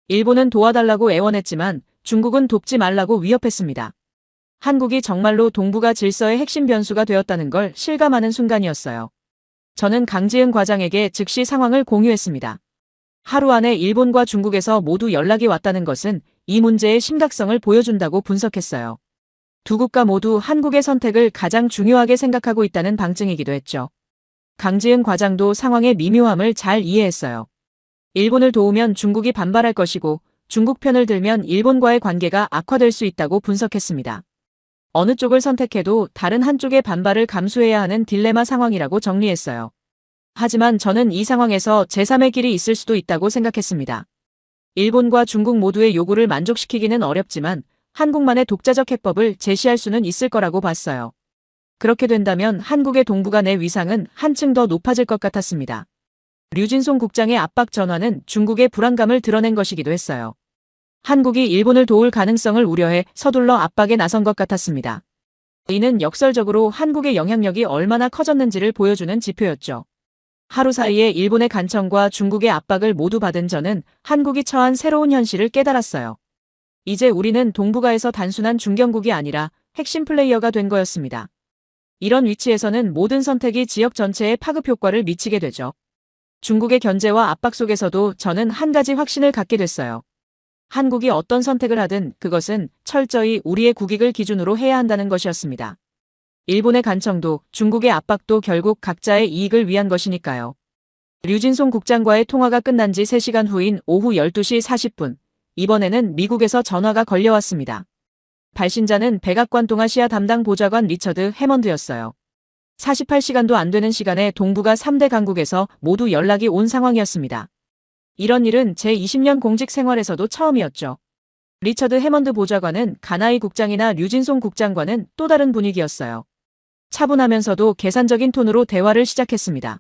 일본은 도와달라고 애원했지만 중국은 돕지 말라고 위협했습니다. 한국이 정말로 동북아 질서의 핵심 변수가 되었다는 걸 실감하는 순간이었어요. 저는 강지은 과장에게 즉시 상황을 공유했습니다. 하루 안에 일본과 중국에서 모두 연락이 왔다는 것은 이 문제의 심각성을 보여준다고 분석했어요. 두 국가 모두 한국의 선택을 가장 중요하게 생각하고 있다는 방증이기도 했죠. 강지은 과장도 상황의 미묘함을 잘 이해했어요. 일본을 도우면 중국이 반발할 것이고 중국 편을 들면 일본과의 관계가 악화될 수 있다고 분석했습니다. 어느 쪽을 선택해도 다른 한쪽의 반발을 감수해야 하는 딜레마 상황이라고 정리했어요. 하지만 저는 이 상황에서 제3의 길이 있을 수도 있다고 생각했습니다. 일본과 중국 모두의 요구를 만족시키기는 어렵지만 한국만의 독자적 해법을 제시할 수는 있을 거라고 봤어요. 그렇게 된다면 한국의 동북아 내 위상은 한층 더 높아질 것 같았습니다. 류진송 국장의 압박 전화는 중국의 불안감을 드러낸 것이기도 했어요. 한국이 일본을 도울 가능성을 우려해 서둘러 압박에 나선 것 같았습니다. 이는 역설적으로 한국의 영향력이 얼마나 커졌는지를 보여주는 지표였죠. 하루 사이에 일본의 간청과 중국의 압박을 모두 받은 저는 한국이 처한 새로운 현실을 깨달았어요. 이제 우리는 동북아에서 단순한 중견국이 아니라 핵심 플레이어가 된 거였습니다. 이런 위치에서는 모든 선택이 지역 전체에 파급 효과를 미치게 되죠. 중국의 견제와 압박 속에서도 저는 한 가지 확신을 갖게 됐어요. 한국이 어떤 선택을 하든 그것은 철저히 우리의 국익을 기준으로 해야 한다는 것이었습니다. 일본의 간청도 중국의 압박도 결국 각자의 이익을 위한 것이니까요. 류진송 국장과의 통화가 끝난 지 3시간 후인 오후 12시 40분, 이번에는 미국에서 전화가 걸려왔습니다. 발신자는 백악관 동아시아 담당 보좌관 리처드 해먼드였어요. 48시간도 안 되는 시간에 동북아 3대 강국에서 모두 연락이 온 상황이었습니다. 이런 일은 제 20년 공직 생활에서도 처음이었죠. 리처드 해먼드 보좌관은 가나이 국장이나 류진송 국장과는 또 다른 분위기였어요. 차분하면서도 계산적인 톤으로 대화를 시작했습니다.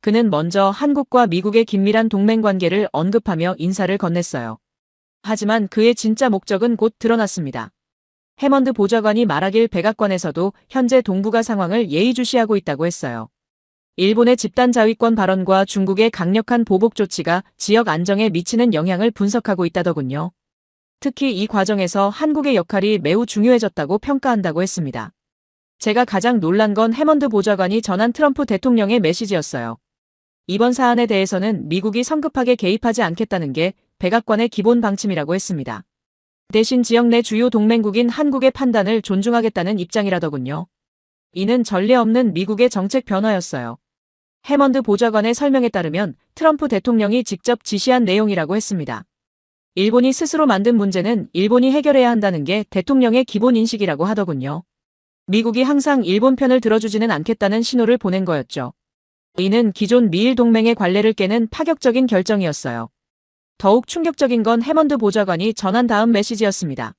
그는 먼저 한국과 미국의 긴밀한 동맹 관계를 언급하며 인사를 건넸어요. 하지만 그의 진짜 목적은 곧 드러났습니다. 해먼드 보좌관이 말하길 백악관에서도 현재 동북아 상황을 예의주시하고 있다고 했어요. 일본의 집단 자위권 발언과 중국의 강력한 보복 조치가 지역 안정에 미치는 영향을 분석하고 있다더군요. 특히 이 과정에서 한국의 역할이 매우 중요해졌다고 평가한다고 했습니다. 제가 가장 놀란 건 해먼드 보좌관이 전한 트럼프 대통령의 메시지였어요. 이번 사안에 대해서는 미국이 성급하게 개입하지 않겠다는 게 백악관의 기본 방침이라고 했습니다. 대신 지역 내 주요 동맹국인 한국의 판단을 존중하겠다는 입장이라더군요. 이는 전례 없는 미국의 정책 변화였어요. 해먼드 보좌관의 설명에 따르면 트럼프 대통령이 직접 지시한 내용이라고 했습니다. 일본이 스스로 만든 문제는 일본이 해결해야 한다는 게 대통령의 기본 인식이라고 하더군요. 미국이 항상 일본 편을 들어주지는 않겠다는 신호를 보낸 거였죠. 이는 기존 미일 동맹의 관례를 깨는 파격적인 결정이었어요. 더욱 충격적인 건 해먼드 보좌관이 전한 다음 메시지였습니다.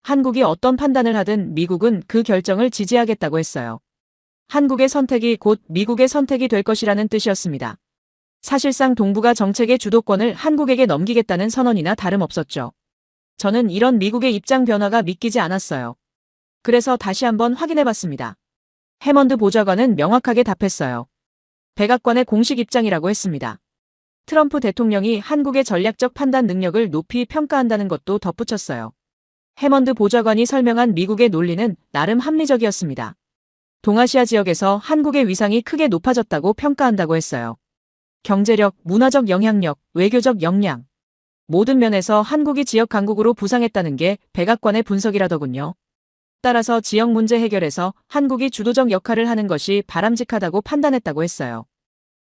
한국이 어떤 판단을 하든 미국은 그 결정을 지지하겠다고 했어요. 한국의 선택이 곧 미국의 선택이 될 것이라는 뜻이었습니다. 사실상 동북아 정책의 주도권을 한국에게 넘기겠다는 선언이나 다름없었죠. 저는 이런 미국의 입장 변화가 믿기지 않았어요. 그래서 다시 한번 확인해봤습니다. 해먼드 보좌관은 명확하게 답했어요. 백악관의 공식 입장이라고 했습니다. 트럼프 대통령이 한국의 전략적 판단 능력을 높이 평가한다는 것도 덧붙였어요. 해먼드 보좌관이 설명한 미국의 논리는 나름 합리적이었습니다. 동아시아 지역에서 한국의 위상이 크게 높아졌다고 평가한다고 했어요. 경제력, 문화적 영향력, 외교적 역량. 모든 면에서 한국이 지역 강국으로 부상했다는 게 백악관의 분석이라더군요. 따라서 지역 문제 해결에서 한국이 주도적 역할을 하는 것이 바람직하다고 판단했다고 했어요.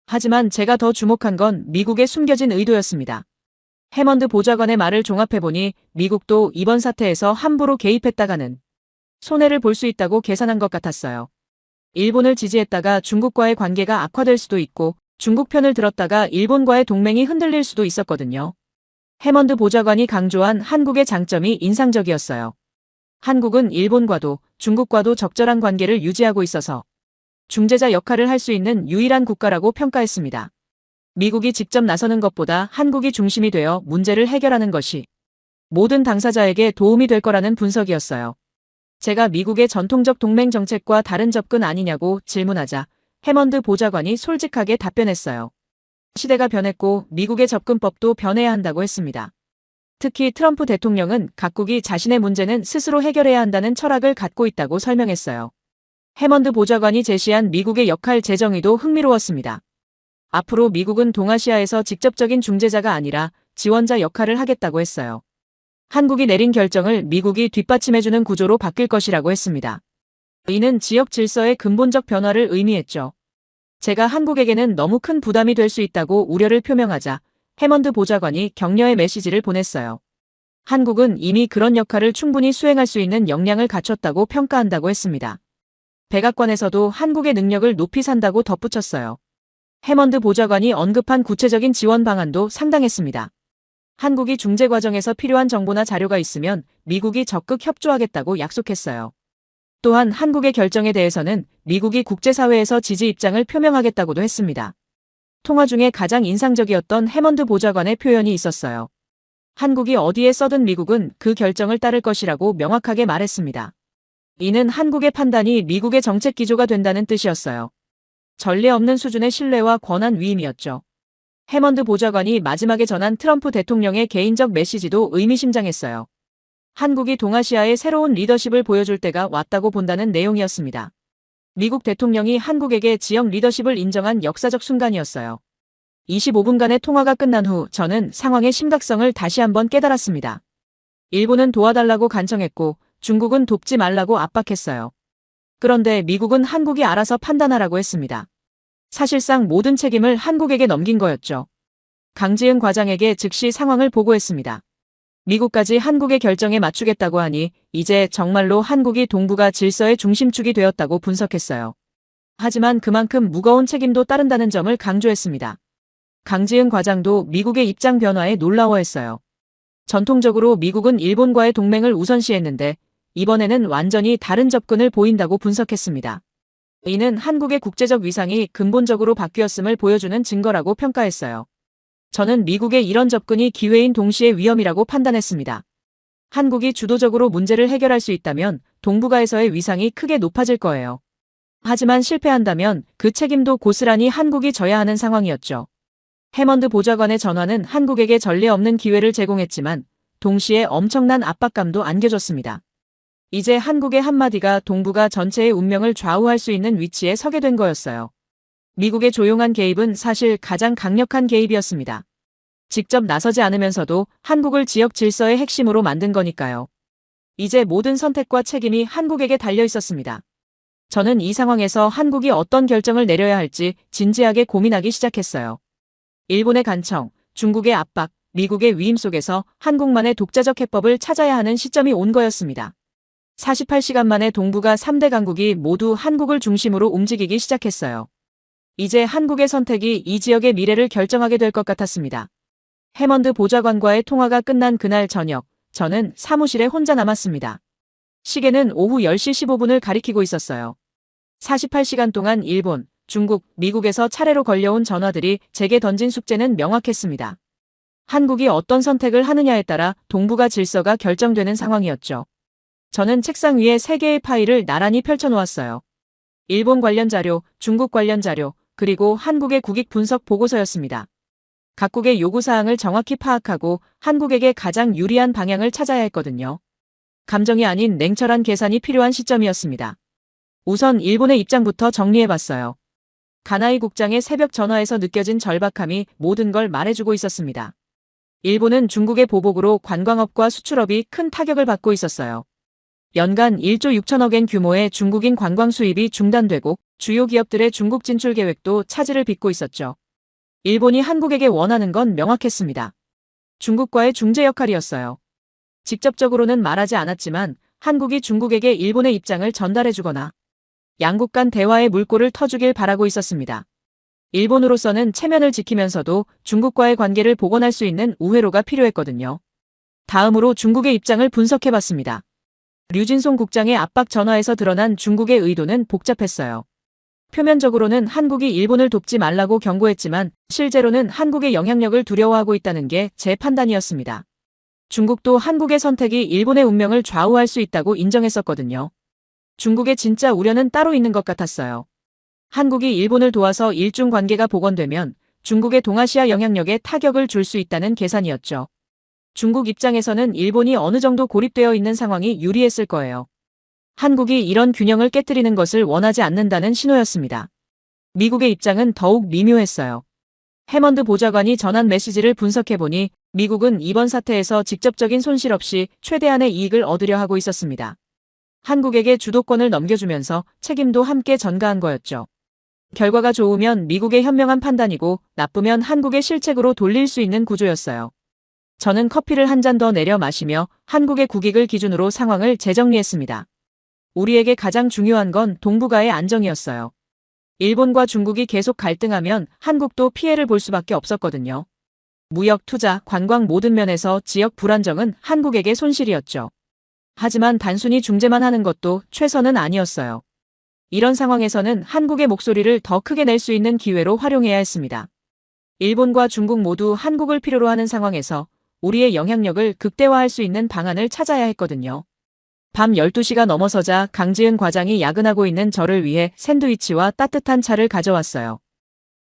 하지만 제가 더 주목한 건 미국의 숨겨진 의도였습니다. 해먼드 보좌관의 말을 종합해보니 미국도 이번 사태에서 함부로 개입했다가는 손해를 볼 수 있다고 계산한 것 같았어요. 일본을 지지했다가 중국과의 관계가 악화될 수도 있고 중국 편을 들었다가 일본과의 동맹이 흔들릴 수도 있었거든요. 해먼드 보좌관이 강조한 한국의 장점이 인상적이었어요. 한국은 일본과도 중국과도 적절한 관계를 유지하고 있어서 중재자 역할을 할 수 있는 유일한 국가라고 평가했습니다. 미국이 직접 나서는 것보다 한국이 중심이 되어 문제를 해결하는 것이 모든 당사자에게 도움이 될 거라는 분석이었어요. 제가 미국의 전통적 동맹 정책과 다른 접근 아니냐고 질문하자 해먼드 보좌관이 솔직하게 답변했어요. 시대가 변했고 미국의 접근법도 변해야 한다고 했습니다. 특히 트럼프 대통령은 각국이 자신의 문제는 스스로 해결해야 한다는 철학을 갖고 있다고 설명했어요. 해먼드 보좌관이 제시한 미국의 역할 재정의도 흥미로웠습니다. 앞으로 미국은 동아시아에서 직접적인 중재자가 아니라 지원자 역할을 하겠다고 했어요. 한국이 내린 결정을 미국이 뒷받침해주는 구조로 바뀔 것이라고 했습니다. 이는 지역 질서의 근본적 변화를 의미했죠. 제가 한국에게는 너무 큰 부담이 될 수 있다고 우려를 표명하자 해먼드 보좌관이 격려의 메시지를 보냈어요. 한국은 이미 그런 역할을 충분히 수행할 수 있는 역량을 갖췄다고 평가한다고 했습니다. 백악관에서도 한국의 능력을 높이 산다고 덧붙였어요. 해먼드 보좌관이 언급한 구체적인 지원 방안도 상당했습니다. 한국이 중재 과정에서 필요한 정보나 자료가 있으면 미국이 적극 협조하겠다고 약속했어요. 또한 한국의 결정에 대해서는 미국이 국제사회에서 지지 입장을 표명하겠다고도 했습니다. 통화 중에 가장 인상적이었던 해먼드 보좌관의 표현이 있었어요. 한국이 어디에 써든 미국은 그 결정을 따를 것이라고 명확하게 말했습니다. 이는 한국의 판단이 미국의 정책 기조가 된다는 뜻이었어요. 전례 없는 수준의 신뢰와 권한 위임이었죠. 해먼드 보좌관이 마지막에 전한 트럼프 대통령의 개인적 메시지도 의미심장했어요. 한국이 동아시아의 새로운 리더십을 보여줄 때가 왔다고 본다는 내용이었습니다. 미국 대통령이 한국에게 지역 리더십을 인정한 역사적 순간이었어요. 25분간의 통화가 끝난 후 저는 상황의 심각성을 다시 한번 깨달았습니다. 일본은 도와달라고 간청했고 중국은 돕지 말라고 압박했어요. 그런데 미국은 한국이 알아서 판단하라고 했습니다. 사실상 모든 책임을 한국에게 넘긴 거였죠. 강지은 과장에게 즉시 상황을 보고했습니다. 미국까지 한국의 결정에 맞추겠다고 하니 이제 정말로 한국이 동북아 질서의 중심축이 되었다고 분석했어요. 하지만 그만큼 무거운 책임도 따른다는 점을 강조했습니다. 강지은 과장도 미국의 입장 변화에 놀라워했어요. 전통적으로 미국은 일본과의 동맹을 우선시했는데 이번에는 완전히 다른 접근을 보인다고 분석했습니다. 이는 한국의 국제적 위상이 근본적으로 바뀌었음을 보여주는 증거라고 평가했어요. 저는 미국의 이런 접근이 기회인 동시에 위험이라고 판단했습니다. 한국이 주도적으로 문제를 해결할 수 있다면 동북아에서의 위상이 크게 높아질 거예요. 하지만 실패한다면 그 책임도 고스란히 한국이 져야 하는 상황이었죠. 해먼드 보좌관의 전화는 한국에게 전례 없는 기회를 제공했지만 동시에 엄청난 압박감도 안겨줬습니다. 이제 한국의 한마디가 동북아 전체의 운명을 좌우할 수 있는 위치에 서게 된 거였어요. 미국의 조용한 개입은 사실 가장 강력한 개입이었습니다. 직접 나서지 않으면서도 한국을 지역 질서의 핵심으로 만든 거니까요. 이제 모든 선택과 책임이 한국에게 달려 있었습니다. 저는 이 상황에서 한국이 어떤 결정을 내려야 할지 진지하게 고민하기 시작했어요. 일본의 간청, 중국의 압박, 미국의 위임 속에서 한국만의 독자적 해법을 찾아야 하는 시점이 온 거였습니다. 48시간 만에 동북아 3대 강국이 모두 한국을 중심으로 움직이기 시작했어요. 이제 한국의 선택이 이 지역의 미래를 결정하게 될 것 같았습니다. 해먼드 보좌관과의 통화가 끝난 그날 저녁, 저는 사무실에 혼자 남았습니다. 시계는 오후 10시 15분을 가리키고 있었어요. 48시간 동안 일본, 중국, 미국에서 차례로 걸려온 전화들이 제게 던진 숙제는 명확했습니다. 한국이 어떤 선택을 하느냐에 따라 동북아 질서가 결정되는 상황이었죠. 저는 책상 위에 3개의 파일을 나란히 펼쳐놓았어요. 일본 관련 자료, 중국 관련 자료, 그리고 한국의 국익 분석 보고서였습니다. 각국의 요구사항을 정확히 파악하고 한국에게 가장 유리한 방향을 찾아야 했거든요. 감정이 아닌 냉철한 계산이 필요한 시점이었습니다. 우선 일본의 입장부터 정리해봤어요. 가나이 국장의 새벽 전화에서 느껴진 절박함이 모든 걸 말해주고 있었습니다. 일본은 중국의 보복으로 관광업과 수출업이 큰 타격을 받고 있었어요. 연간 1조 6천억 엔 규모의 중국인 관광 수입이 중단되고 주요 기업들의 중국 진출 계획도 차질을 빚고 있었죠. 일본이 한국에게 원하는 건 명확했습니다. 중국과의 중재 역할이었어요. 직접적으로는 말하지 않았지만 한국이 중국에게 일본의 입장을 전달해주거나 양국 간 대화의 물꼬를 터주길 바라고 있었습니다. 일본으로서는 체면을 지키면서도 중국과의 관계를 복원할 수 있는 우회로가 필요했거든요. 다음으로 중국의 입장을 분석해봤습니다. 류진송 국장의 압박 전화에서 드러난 중국의 의도는 복잡했어요. 표면적으로는 한국이 일본을 돕지 말라고 경고했지만 실제로는 한국의 영향력을 두려워하고 있다는 게 제 판단이었습니다. 중국도 한국의 선택이 일본의 운명을 좌우할 수 있다고 인정했었거든요. 중국의 진짜 우려는 따로 있는 것 같았어요. 한국이 일본을 도와서 일중 관계가 복원되면 중국의 동아시아 영향력에 타격을 줄 수 있다는 계산이었죠. 중국 입장에서는 일본이 어느 정도 고립되어 있는 상황이 유리했을 거예요. 한국이 이런 균형을 깨뜨리는 것을 원하지 않는다는 신호였습니다. 미국의 입장은 더욱 미묘했어요. 해먼드 보좌관이 전한 메시지를 분석해보니 미국은 이번 사태에서 직접적인 손실 없이 최대한의 이익을 얻으려 하고 있었습니다. 한국에게 주도권을 넘겨주면서 책임도 함께 전가한 거였죠. 결과가 좋으면 미국의 현명한 판단이고 나쁘면 한국의 실책으로 돌릴 수 있는 구조였어요. 저는 커피를 한 잔 더 내려 마시며 한국의 국익을 기준으로 상황을 재정리했습니다. 우리에게 가장 중요한 건 동북아의 안정이었어요. 일본과 중국이 계속 갈등하면 한국도 피해를 볼 수밖에 없었거든요. 무역, 투자, 관광 모든 면에서 지역 불안정은 한국에게 손실이었죠. 하지만 단순히 중재만 하는 것도 최선은 아니었어요. 이런 상황에서는 한국의 목소리를 더 크게 낼 수 있는 기회로 활용해야 했습니다. 일본과 중국 모두 한국을 필요로 하는 상황에서 우리의 영향력을 극대화할 수 있는 방안을 찾아야 했거든요. 밤 12시가 넘어서자 강지은 과장이 야근하고 있는 저를 위해 샌드위치와 따뜻한 차를 가져왔어요.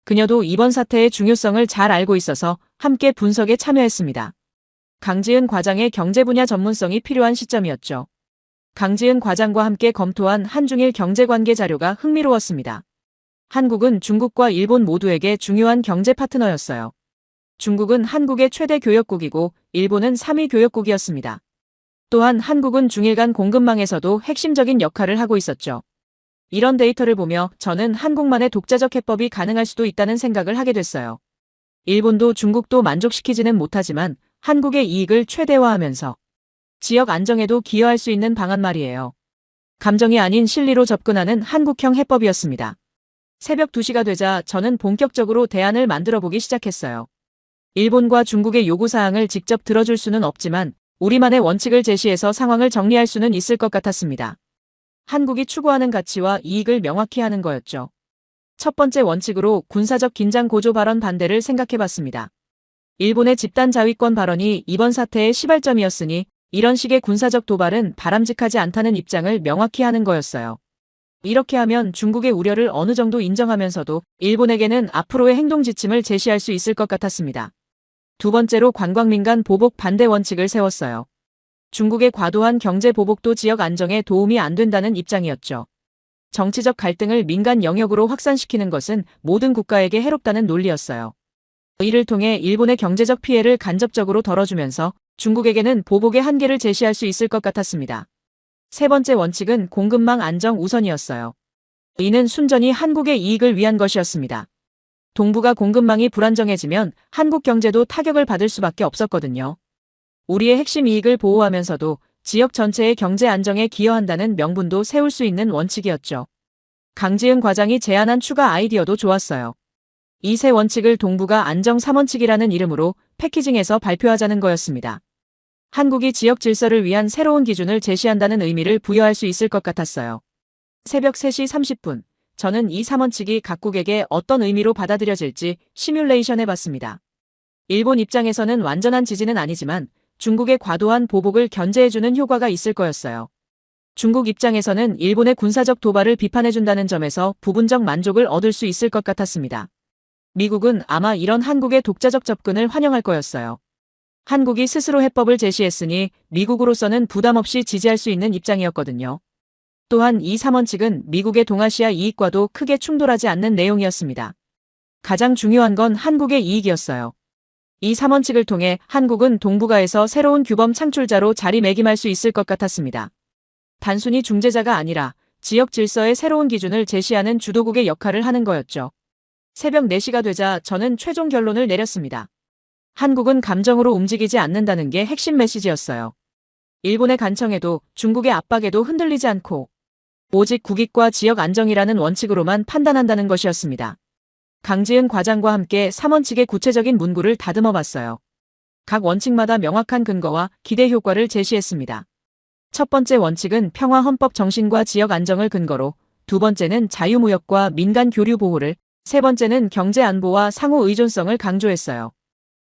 그녀도 이번 사태의 중요성을 잘 알고 있어서 함께 분석에 참여했습니다. 강지은 과장의 경제 분야 전문성이 필요한 시점이었죠. 강지은 과장과 함께 검토한 한중일 경제관계 자료가 흥미로웠습니다. 한국은 중국과 일본 모두에게 중요한 경제 파트너였어요. 중국은 한국의 최대 교역국이고 일본은 3위 교역국이었습니다. 또한 한국은 중일 간 공급망에서도 핵심적인 역할을 하고 있었죠. 이런 데이터를 보며 저는 한국만의 독자적 해법이 가능할 수도 있다는 생각을 하게 됐어요. 일본도 중국도 만족시키지는 못하지만 한국의 이익을 최대화하면서 지역 안정에도 기여할 수 있는 방안 말이에요. 감정이 아닌 실리로 접근하는 한국형 해법이었습니다. 새벽 2시가 되자 저는 본격적으로 대안을 만들어 보기 시작했어요. 일본과 중국의 요구사항을 직접 들어줄 수는 없지만 우리만의 원칙을 제시해서 상황을 정리할 수는 있을 것 같았습니다. 한국이 추구하는 가치와 이익을 명확히 하는 거였죠. 첫 번째 원칙으로 군사적 긴장 고조 발언 반대를 생각해봤습니다. 일본의 집단 자위권 발언이 이번 사태의 시발점이었으니 이런 식의 군사적 도발은 바람직하지 않다는 입장을 명확히 하는 거였어요. 이렇게 하면 중국의 우려를 어느 정도 인정하면서도 일본에게는 앞으로의 행동 지침을 제시할 수 있을 것 같았습니다. 두 번째로 관광민간 보복 반대 원칙을 세웠어요. 중국의 과도한 경제 보복도 지역 안정에 도움이 안 된다는 입장이었죠. 정치적 갈등을 민간 영역으로 확산시키는 것은 모든 국가에게 해롭다는 논리였어요. 이를 통해 일본의 경제적 피해를 간접적으로 덜어주면서 중국에게는 보복의 한계를 제시할 수 있을 것 같았습니다. 세 번째 원칙은 공급망 안정 우선이었어요. 이는 순전히 한국의 이익을 위한 것이었습니다. 동북아 공급망이 불안정해지면 한국 경제도 타격을 받을 수밖에 없었거든요. 우리의 핵심 이익을 보호하면서도 지역 전체의 경제 안정에 기여한다는 명분도 세울 수 있는 원칙이었죠. 강지은 과장이 제안한 추가 아이디어도 좋았어요. 이 세 원칙을 동북아 안정 3원칙이라는 이름으로 패키징해서 발표하자는 거였습니다. 한국이 지역 질서를 위한 새로운 기준을 제시한다는 의미를 부여할 수 있을 것 같았어요. 새벽 3시 30분, 저는 이 3원칙이 각국에게 어떤 의미로 받아들여질지 시뮬레이션 해봤습니다. 일본 입장에서는 완전한 지지는 아니지만 중국의 과도한 보복을 견제해주는 효과가 있을 거였어요. 중국 입장에서는 일본의 군사적 도발을 비판해준다는 점에서 부분적 만족을 얻을 수 있을 것 같았습니다. 미국은 아마 이런 한국의 독자적 접근을 환영할 거였어요. 한국이 스스로 해법을 제시했으니 미국으로서는 부담 없이 지지할 수 있는 입장이었거든요. 또한 이 3원칙은 미국의 동아시아 이익과도 크게 충돌하지 않는 내용이었습니다. 가장 중요한 건 한국의 이익이었어요. 이 3원칙을 통해 한국은 동북아에서 새로운 규범 창출자로 자리매김할 수 있을 것 같았습니다. 단순히 중재자가 아니라 지역 질서의 새로운 기준을 제시하는 주도국의 역할을 하는 거였죠. 새벽 4시가 되자 저는 최종 결론을 내렸습니다. 한국은 감정으로 움직이지 않는다는 게 핵심 메시지였어요. 일본의 간청에도 중국의 압박에도 흔들리지 않고 오직 국익과 지역 안정이라는 원칙으로만 판단한다는 것이었습니다. 강지은 과장과 함께 3원칙의 구체적인 문구를 다듬어 봤어요. 각 원칙마다 명확한 근거와 기대 효과를 제시했습니다. 첫 번째 원칙은 평화 헌법 정신과 지역 안정을 근거로, 두 번째는 자유무역과 민간 교류 보호를, 세 번째는 경제 안보와 상호 의존성을 강조했어요.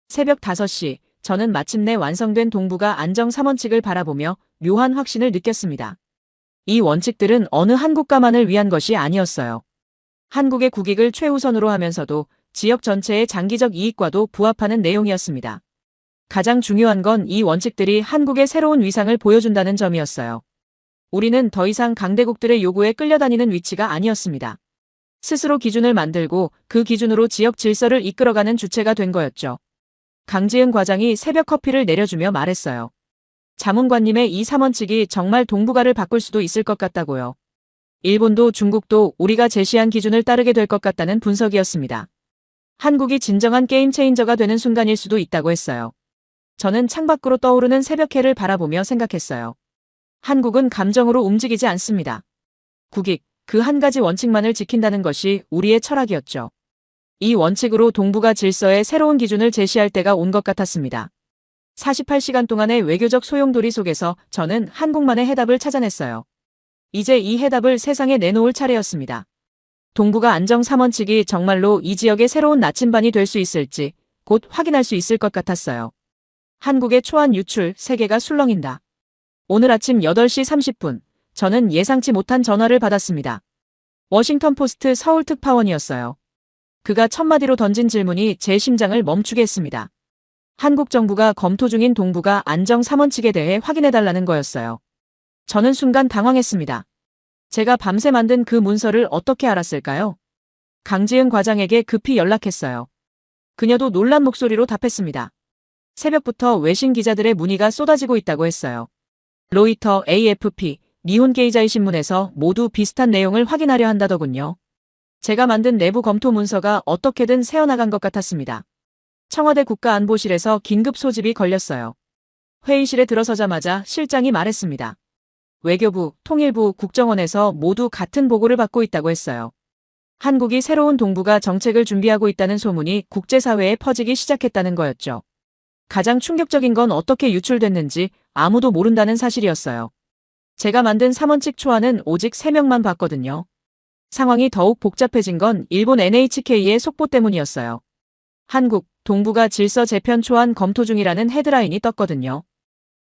새벽 5시, 저는 마침내 완성된 동북아 안정 3원칙을 바라보며 묘한 확신을 느꼈습니다. 이 원칙들은 어느 한 국가만을 위한 것이 아니었어요. 한국의 국익을 최우선으로 하면서도 지역 전체의 장기적 이익과도 부합하는 내용이었습니다. 가장 중요한 건 이 원칙들이 한국의 새로운 위상을 보여준다는 점이었어요. 우리는 더 이상 강대국들의 요구에 끌려다니는 위치가 아니었습니다. 스스로 기준을 만들고 그 기준으로 지역 질서를 이끌어가는 주체가 된 거였죠. 강지은 과장이 새벽 커피를 내려주며 말했어요. 자문관님의 이 3원칙이 정말 동북아를 바꿀 수도 있을 것 같다고요. 일본도 중국도 우리가 제시한 기준을 따르게 될 것 같다는 분석이었습니다. 한국이 진정한 게임 체인저가 되는 순간일 수도 있다고 했어요. 저는 창밖으로 떠오르는 새벽해를 바라보며 생각했어요. 한국은 감정으로 움직이지 않습니다. 국익, 그 한 가지 원칙만을 지킨다는 것이 우리의 철학이었죠. 이 원칙으로 동북아 질서의 새로운 기준을 제시할 때가 온 것 같았습니다. 48시간 동안의 외교적 소용돌이 속에서 저는 한국만의 해답을 찾아냈어요. 이제 이 해답을 세상에 내놓을 차례였습니다. 동북아 안정 3원칙이 정말로 이 지역의 새로운 나침반이 될 수 있을지 곧 확인할 수 있을 것 같았어요. 한국의 초안 유출, 세계가 술렁인다. 오늘 아침 8시 30분, 저는 예상치 못한 전화를 받았습니다. 워싱턴 포스트 서울 특파원이었어요. 그가 첫마디로 던진 질문이 제 심장을 멈추게 했습니다. 한국 정부가 검토 중인 동북아 안정 3원칙에 대해 확인해달라는 거였어요. 저는 순간 당황했습니다. 제가 밤새 만든 그 문서를 어떻게 알았을까요? 강지은 과장에게 급히 연락했어요. 그녀도 놀란 목소리로 답했습니다. 새벽부터 외신 기자들의 문의가 쏟아지고 있다고 했어요. 로이터, AFP, 니혼 게이자이 신문에서 모두 비슷한 내용을 확인하려 한다더군요. 제가 만든 내부 검토 문서가 어떻게든 새어나간 것 같았습니다. 청와대 국가안보실에서 긴급 소집이 걸렸어요. 회의실에 들어서자마자 실장이 말했습니다. 외교부, 통일부, 국정원에서 모두 같은 보고를 받고 있다고 했어요. 한국이 새로운 동북아 정책을 준비하고 있다는 소문이 국제사회에 퍼지기 시작했다는 거였죠. 가장 충격적인 건 어떻게 유출됐는지 아무도 모른다는 사실이었어요. 제가 만든 3원칙 초안은 오직 3명만 봤거든요. 상황이 더욱 복잡해진 건 일본 NHK의 속보 때문이었어요. 한국, 동북아 질서 재편 초안 검토 중이라는 헤드라인이 떴거든요.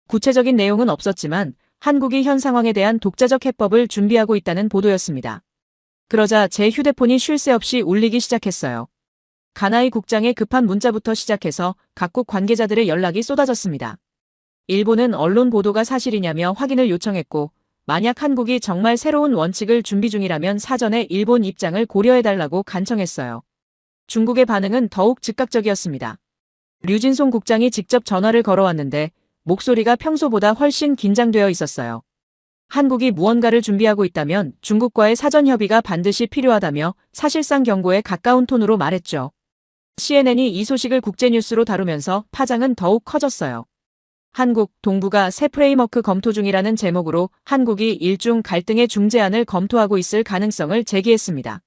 구체적인 내용은 없었지만 한국이 현 상황에 대한 독자적 해법을 준비하고 있다는 보도였습니다. 그러자 제 휴대폰이 쉴 새 없이 울리기 시작했어요. 가나이 국장의 급한 문자부터 시작해서 각국 관계자들의 연락이 쏟아졌습니다. 일본은 언론 보도가 사실이냐며 확인을 요청했고, 만약 한국이 정말 새로운 원칙을 준비 중이라면 사전에 일본 입장을 고려해달라고 간청했어요. 중국의 반응은 더욱 즉각적이었습니다. 류진송 국장이 직접 전화를 걸어왔는데 목소리가 평소보다 훨씬 긴장되어 있었어요. 한국이 무언가를 준비하고 있다면 중국과의 사전 협의가 반드시 필요하다며 사실상 경고에 가까운 톤으로 말했죠. CNN이 이 소식을 국제뉴스로 다루면서 파장은 더욱 커졌어요. 한국, 동북아 새 프레임워크 검토 중이라는 제목으로 한국이 일중 갈등의 중재안을 검토하고 있을 가능성을 제기했습니다.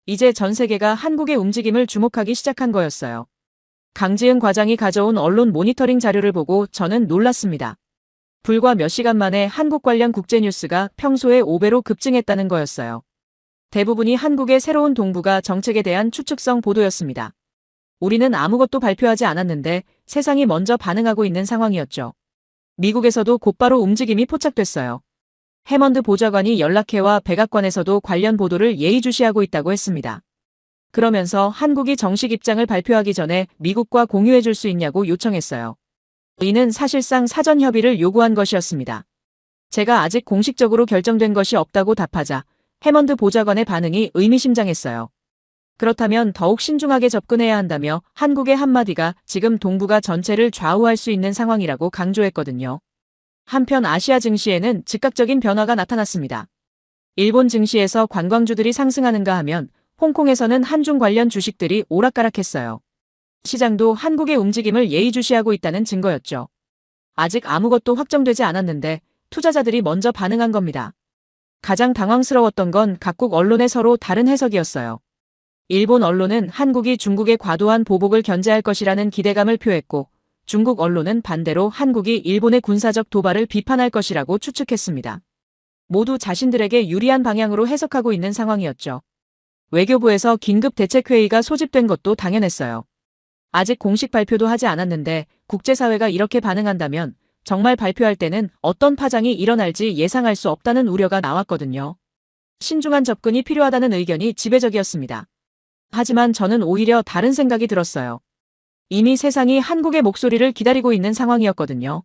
이제 전 세계가 한국의 움직임을 주목하기 시작한 거였어요. 강지은 과장이 가져온 언론 모니터링 자료를 보고 저는 놀랐습니다. 불과 몇 시간 만에 한국 관련 국제뉴스가 평소의 5배로 급증했다는 거였어요. 대부분이 한국의 새로운 동북아 정책에 대한 추측성 보도였습니다. 우리는 아무것도 발표하지 않았는데 세상이 먼저 반응하고 있는 상황이었죠. 미국에서도 곧바로 움직임이 포착됐어요. 해먼드 보좌관이 연락해와 백악관에서도 관련 보도를 예의주시하고 있다고 했습니다. 그러면서 한국이 정식 입장을 발표하기 전에 미국과 공유해 줄 수 있냐고 요청했어요. 이는 사실상 사전 협의를 요구한 것이었습니다. 제가 아직 공식적으로 결정된 것이 없다고 답하자 해먼드 보좌관의 반응이 의미심장했어요. 그렇다면 더욱 신중하게 접근해야 한다며 한국의 한마디가 지금 동북아 전체를 좌우할 수 있는 상황이라고 강조했거든요. 한편 아시아 증시에는 즉각적인 변화가 나타났습니다. 일본 증시에서 관광주들이 상승하는가 하면 홍콩에서는 한중 관련 주식들이 오락가락했어요. 시장도 한국의 움직임을 예의주시하고 있다는 증거였죠. 아직 아무것도 확정되지 않았는데 투자자들이 먼저 반응한 겁니다. 가장 당황스러웠던 건 각국 언론의 서로 다른 해석이었어요. 일본 언론은 한국이 중국의 과도한 보복을 견제할 것이라는 기대감을 표했고, 중국 언론은 반대로 한국이 일본의 군사적 도발을 비판할 것이라고 추측했습니다. 모두 자신들에게 유리한 방향으로 해석하고 있는 상황이었죠. 외교부에서 긴급 대책회의가 소집된 것도 당연했어요. 아직 공식 발표도 하지 않았는데 국제사회가 이렇게 반응한다면 정말 발표할 때는 어떤 파장이 일어날지 예상할 수 없다는 우려가 나왔거든요. 신중한 접근이 필요하다는 의견이 지배적이었습니다. 하지만 저는 오히려 다른 생각이 들었어요. 이미 세상이 한국의 목소리를 기다리고 있는 상황이었거든요.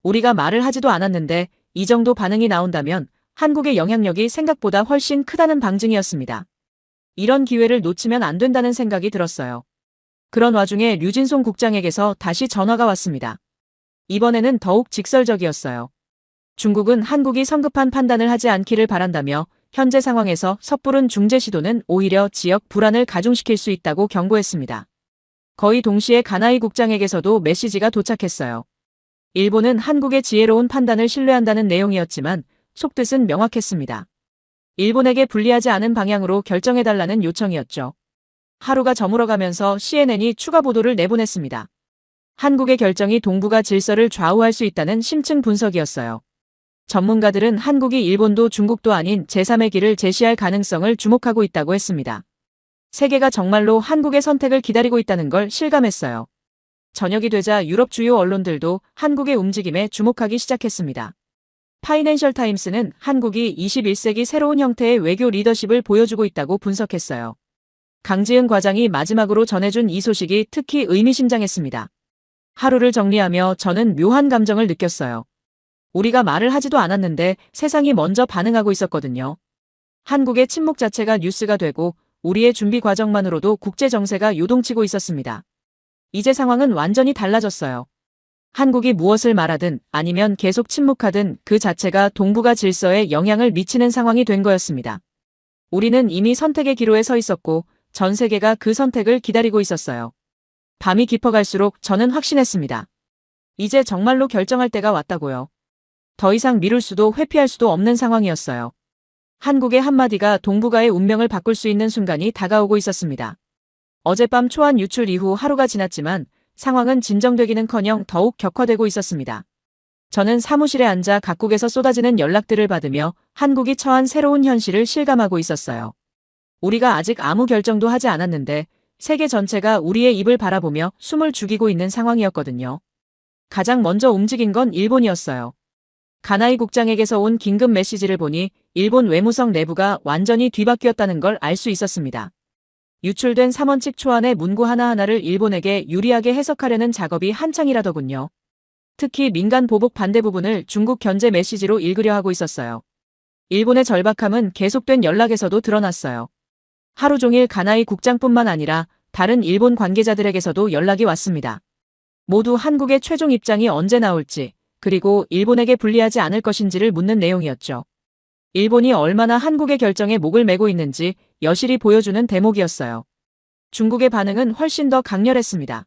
우리가 말을 하지도 않았는데 이 정도 반응이 나온다면 한국의 영향력이 생각보다 훨씬 크다는 방증이었습니다. 이런 기회를 놓치면 안 된다는 생각이 들었어요. 그런 와중에 류진송 국장에게서 다시 전화가 왔습니다. 이번에는 더욱 직설적이었어요. 중국은 한국이 성급한 판단을 하지 않기를 바란다며 현재 상황에서 섣부른 중재 시도는 오히려 지역 불안을 가중시킬 수 있다고 경고했습니다. 거의 동시에 가나이 국장에게서도 메시지가 도착했어요. 일본은 한국의 지혜로운 판단을 신뢰한다는 내용이었지만 속뜻은 명확했습니다. 일본에게 불리하지 않은 방향으로 결정해달라는 요청이었죠. 하루가 저물어가면서 CNN이 추가 보도를 내보냈습니다. 한국의 결정이 동북아 질서를 좌우할 수 있다는 심층 분석이었어요. 전문가들은 한국이 일본도 중국도 아닌 제3의 길을 제시할 가능성을 주목하고 있다고 했습니다. 세계가 정말로 한국의 선택을 기다리고 있다는 걸 실감했어요. 저녁이 되자 유럽 주요 언론들도 한국의 움직임에 주목하기 시작했습니다. 파이낸셜 타임스는 한국이 21세기 새로운 형태의 외교 리더십을 보여주고 있다고 분석했어요. 강지은 과장이 마지막으로 전해준 이 소식이 특히 의미심장했습니다. 하루를 정리하며 저는 묘한 감정을 느꼈어요. 우리가 말을 하지도 않았는데 세상이 먼저 반응하고 있었거든요. 한국의 침묵 자체가 뉴스가 되고 우리의 준비 과정만으로도 국제 정세가 요동치고 있었습니다. 이제 상황은 완전히 달라졌어요. 한국이 무엇을 말하든 아니면 계속 침묵하든 그 자체가 동북아 질서에 영향을 미치는 상황이 된 거였습니다. 우리는 이미 선택의 기로에 서 있었고 전 세계가 그 선택을 기다리고 있었어요. 밤이 깊어갈수록 저는 확신했습니다. 이제 정말로 결정할 때가 왔다고요. 더 이상 미룰 수도 회피할 수도 없는 상황이었어요. 한국의 한마디가 동북아의 운명을 바꿀 수 있는 순간이 다가오고 있었습니다. 어젯밤 초안 유출 이후 하루가 지났지만 상황은 진정되기는커녕 더욱 격화되고 있었습니다. 저는 사무실에 앉아 각국에서 쏟아지는 연락들을 받으며 한국이 처한 새로운 현실을 실감하고 있었어요. 우리가 아직 아무 결정도 하지 않았는데 세계 전체가 우리의 입을 바라보며 숨을 죽이고 있는 상황이었거든요. 가장 먼저 움직인 건 일본이었어요. 가나이 국장에게서 온 긴급 메시지를 보니 일본 외무성 내부가 완전히 뒤바뀌었다는 걸 알 수 있었습니다. 유출된 3원칙 초안의 문구 하나하나를 일본에게 유리하게 해석하려는 작업이 한창이라더군요. 특히 민간 보복 반대 부분을 중국 견제 메시지로 읽으려 하고 있었어요. 일본의 절박함은 계속된 연락에서도 드러났어요. 하루 종일 가나이 국장뿐만 아니라 다른 일본 관계자들에게서도 연락이 왔습니다. 모두 한국의 최종 입장이 언제 나올지, 그리고 일본에게 불리하지 않을 것인지를 묻는 내용이었죠. 일본이 얼마나 한국의 결정에 목을 메고 있는지 여실히 보여주는 대목이었어요. 중국의 반응은 훨씬 더 강렬했습니다.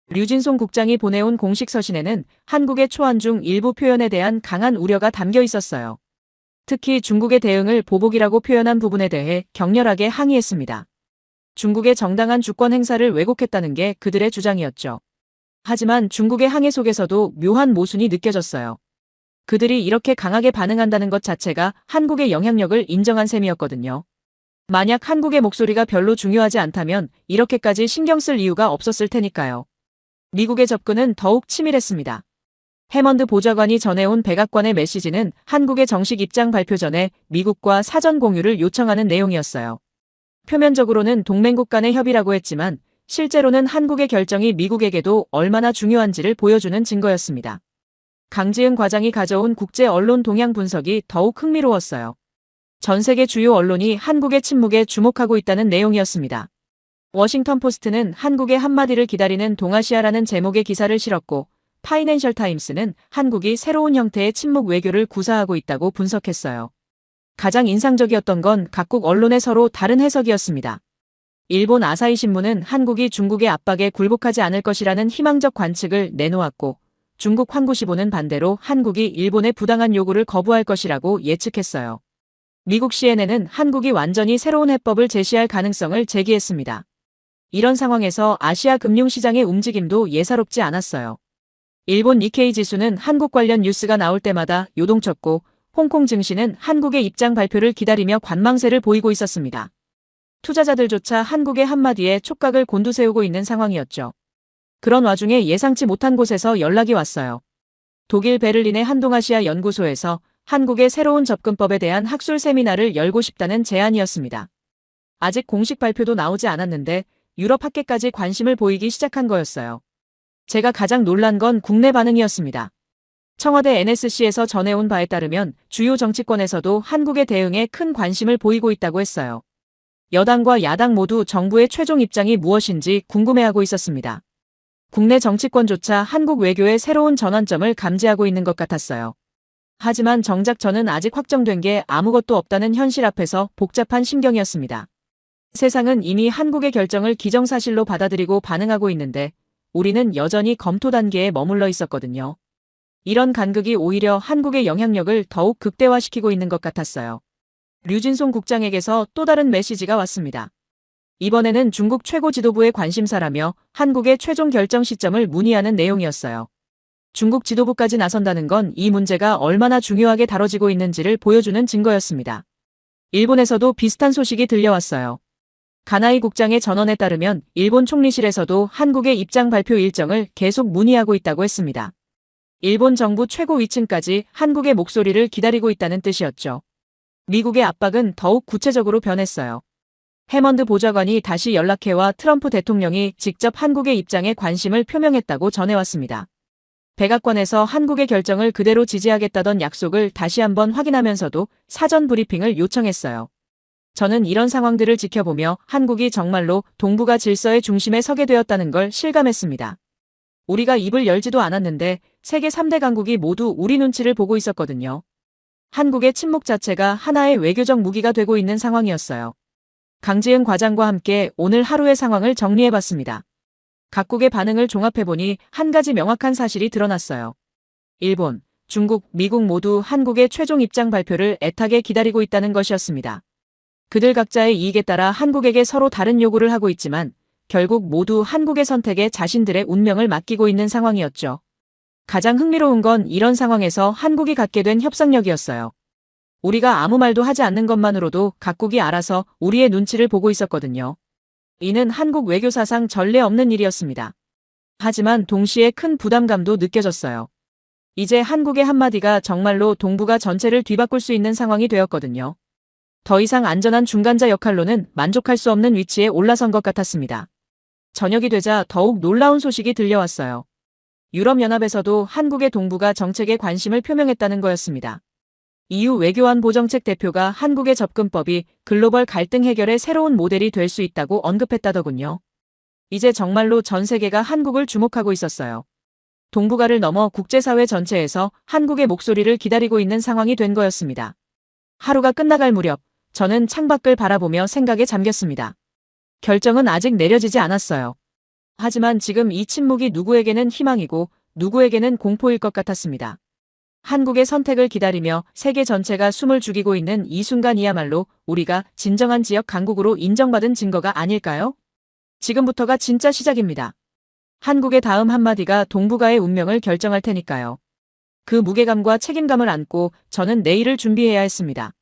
류진송 국장이 보내온 공식 서신에는 한국의 초안 중 일부 표현에 대한 강한 우려가 담겨 있었어요. 특히 중국의 대응을 보복이라고 표현한 부분에 대해 격렬하게 항의했습니다. 중국의 정당한 주권 행사를 왜곡했다는 게 그들의 주장이었죠. 하지만 중국의 항해 속에서도 묘한 모순이 느껴졌어요. 그들이 이렇게 강하게 반응한다는 것 자체가 한국의 영향력을 인정한 셈이었거든요. 만약 한국의 목소리가 별로 중요하지 않다면 이렇게까지 신경 쓸 이유가 없었을 테니까요. 미국의 접근은 더욱 치밀했습니다. 해먼드 보좌관이 전해온 백악관의 메시지는 한국의 정식 입장 발표 전에 미국과 사전 공유를 요청하는 내용이었어요. 표면적으로는 동맹국 간의 협의라고 했지만 실제로는 한국의 결정이 미국에게도 얼마나 중요한지를 보여주는 증거였습니다. 강지은 과장이 가져온 국제 언론 동향 분석이 더욱 흥미로웠어요. 전 세계 주요 언론이 한국의 침묵에 주목하고 있다는 내용이었습니다. 워싱턴 포스트는 한국의 한마디를 기다리는 동아시아라는 제목의 기사를 실었고 파이낸셜 타임스는 한국이 새로운 형태의 침묵 외교를 구사하고 있다고 분석했어요. 가장 인상적이었던 건 각국 언론의 서로 다른 해석이었습니다. 일본 아사히 신문은 한국이 중국의 압박에 굴복하지 않을 것이라는 희망적 관측을 내놓았고, 중국 환구시보는 반대로 한국이 일본의 부당한 요구를 거부할 것이라고 예측했어요. 미국 CNN은 한국이 완전히 새로운 해법을 제시할 가능성을 제기했습니다. 이런 상황에서 아시아 금융시장의 움직임도 예사롭지 않았어요. 일본 니케이 지수는 한국 관련 뉴스가 나올 때마다 요동쳤고, 홍콩 증시는 한국의 입장 발표를 기다리며 관망세를 보이고 있었습니다. 투자자들조차 한국의 한마디에 촉각을 곤두세우고 있는 상황이었죠. 그런 와중에 예상치 못한 곳에서 연락이 왔어요. 독일 베를린의 한동아시아 연구소에서 한국의 새로운 접근법에 대한 학술 세미나를 열고 싶다는 제안이었습니다. 아직 공식 발표도 나오지 않았는데 유럽 학계까지 관심을 보이기 시작한 거였어요. 제가 가장 놀란 건 국내 반응이었습니다. 청와대 NSC에서 전해온 바에 따르면 주요 정치권에서도 한국의 대응에 큰 관심을 보이고 있다고 했어요. 여당과 야당 모두 정부의 최종 입장이 무엇인지 궁금해하고 있었습니다. 국내 정치권조차 한국 외교의 새로운 전환점을 감지하고 있는 것 같았어요. 하지만 정작 저는 아직 확정된 게 아무것도 없다는 현실 앞에서 복잡한 심경이었습니다. 세상은 이미 한국의 결정을 기정사실로 받아들이고 반응하고 있는데 우리는 여전히 검토 단계에 머물러 있었거든요. 이런 간극이 오히려 한국의 영향력을 더욱 극대화시키고 있는 것 같았어요. 류진송 국장에게서 또 다른 메시지가 왔습니다. 이번에는 중국 최고 지도부의 관심사라며 한국의 최종 결정 시점을 문의하는 내용이었어요. 중국 지도부까지 나선다는 건 이 문제가 얼마나 중요하게 다뤄지고 있는지를 보여주는 증거였습니다. 일본에서도 비슷한 소식이 들려왔어요. 가나이 국장의 전언에 따르면 일본 총리실에서도 한국의 입장 발표 일정을 계속 문의하고 있다고 했습니다. 일본 정부 최고 위층까지 한국의 목소리를 기다리고 있다는 뜻이었죠. 미국의 압박은 더욱 구체적으로 변했어요. 해먼드 보좌관이 다시 연락해와 트럼프 대통령이 직접 한국의 입장에 관심을 표명했다고 전해왔습니다. 백악관에서 한국의 결정을 그대로 지지하겠다던 약속을 다시 한번 확인하면서도 사전 브리핑을 요청했어요. 저는 이런 상황들을 지켜보며 한국이 정말로 동북아 질서의 중심에 서게 되었다는 걸 실감했습니다. 우리가 입을 열지도 않았는데 세계 3대 강국이 모두 우리 눈치를 보고 있었거든요. 한국의 침묵 자체가 하나의 외교적 무기가 되고 있는 상황이었어요. 강지은 과장과 함께 오늘 하루의 상황을 정리해봤습니다. 각국의 반응을 종합해보니 한 가지 명확한 사실이 드러났어요. 일본, 중국, 미국 모두 한국의 최종 입장 발표를 애타게 기다리고 있다는 것이었습니다. 그들 각자의 이익에 따라 한국에게 서로 다른 요구를 하고 있지만 결국 모두 한국의 선택에 자신들의 운명을 맡기고 있는 상황이었죠. 가장 흥미로운 건 이런 상황에서 한국이 갖게 된 협상력이었어요. 우리가 아무 말도 하지 않는 것만으로도 각국이 알아서 우리의 눈치를 보고 있었거든요. 이는 한국 외교사상 전례 없는 일이었습니다. 하지만 동시에 큰 부담감도 느껴졌어요. 이제 한국의 한마디가 정말로 동북아 전체를 뒤바꿀 수 있는 상황이 되었거든요. 더 이상 안전한 중간자 역할로는 만족할 수 없는 위치에 올라선 것 같았습니다. 저녁이 되자 더욱 놀라운 소식이 들려왔어요. 유럽연합에서도 한국의 동북아 정책에 관심을 표명했다는 거였습니다. EU 외교안보정책 대표가 한국의 접근법이 글로벌 갈등 해결의 새로운 모델이 될 수 있다고 언급했다더군요. 이제 정말로 전 세계가 한국을 주목하고 있었어요. 동북아를 넘어 국제사회 전체에서 한국의 목소리를 기다리고 있는 상황이 된 거였습니다. 하루가 끝나갈 무렵 저는 창밖을 바라보며 생각에 잠겼습니다. 결정은 아직 내려지지 않았어요. 하지만 지금 이 침묵이 누구에게는 희망이고 누구에게는 공포일 것 같았습니다. 한국의 선택을 기다리며 세계 전체가 숨을 죽이고 있는 이 순간이야말로 우리가 진정한 지역 강국으로 인정받은 증거가 아닐까요? 지금부터가 진짜 시작입니다. 한국의 다음 한마디가 동북아의 운명을 결정할 테니까요. 그 무게감과 책임감을 안고 저는 내일을 준비해야 했습니다.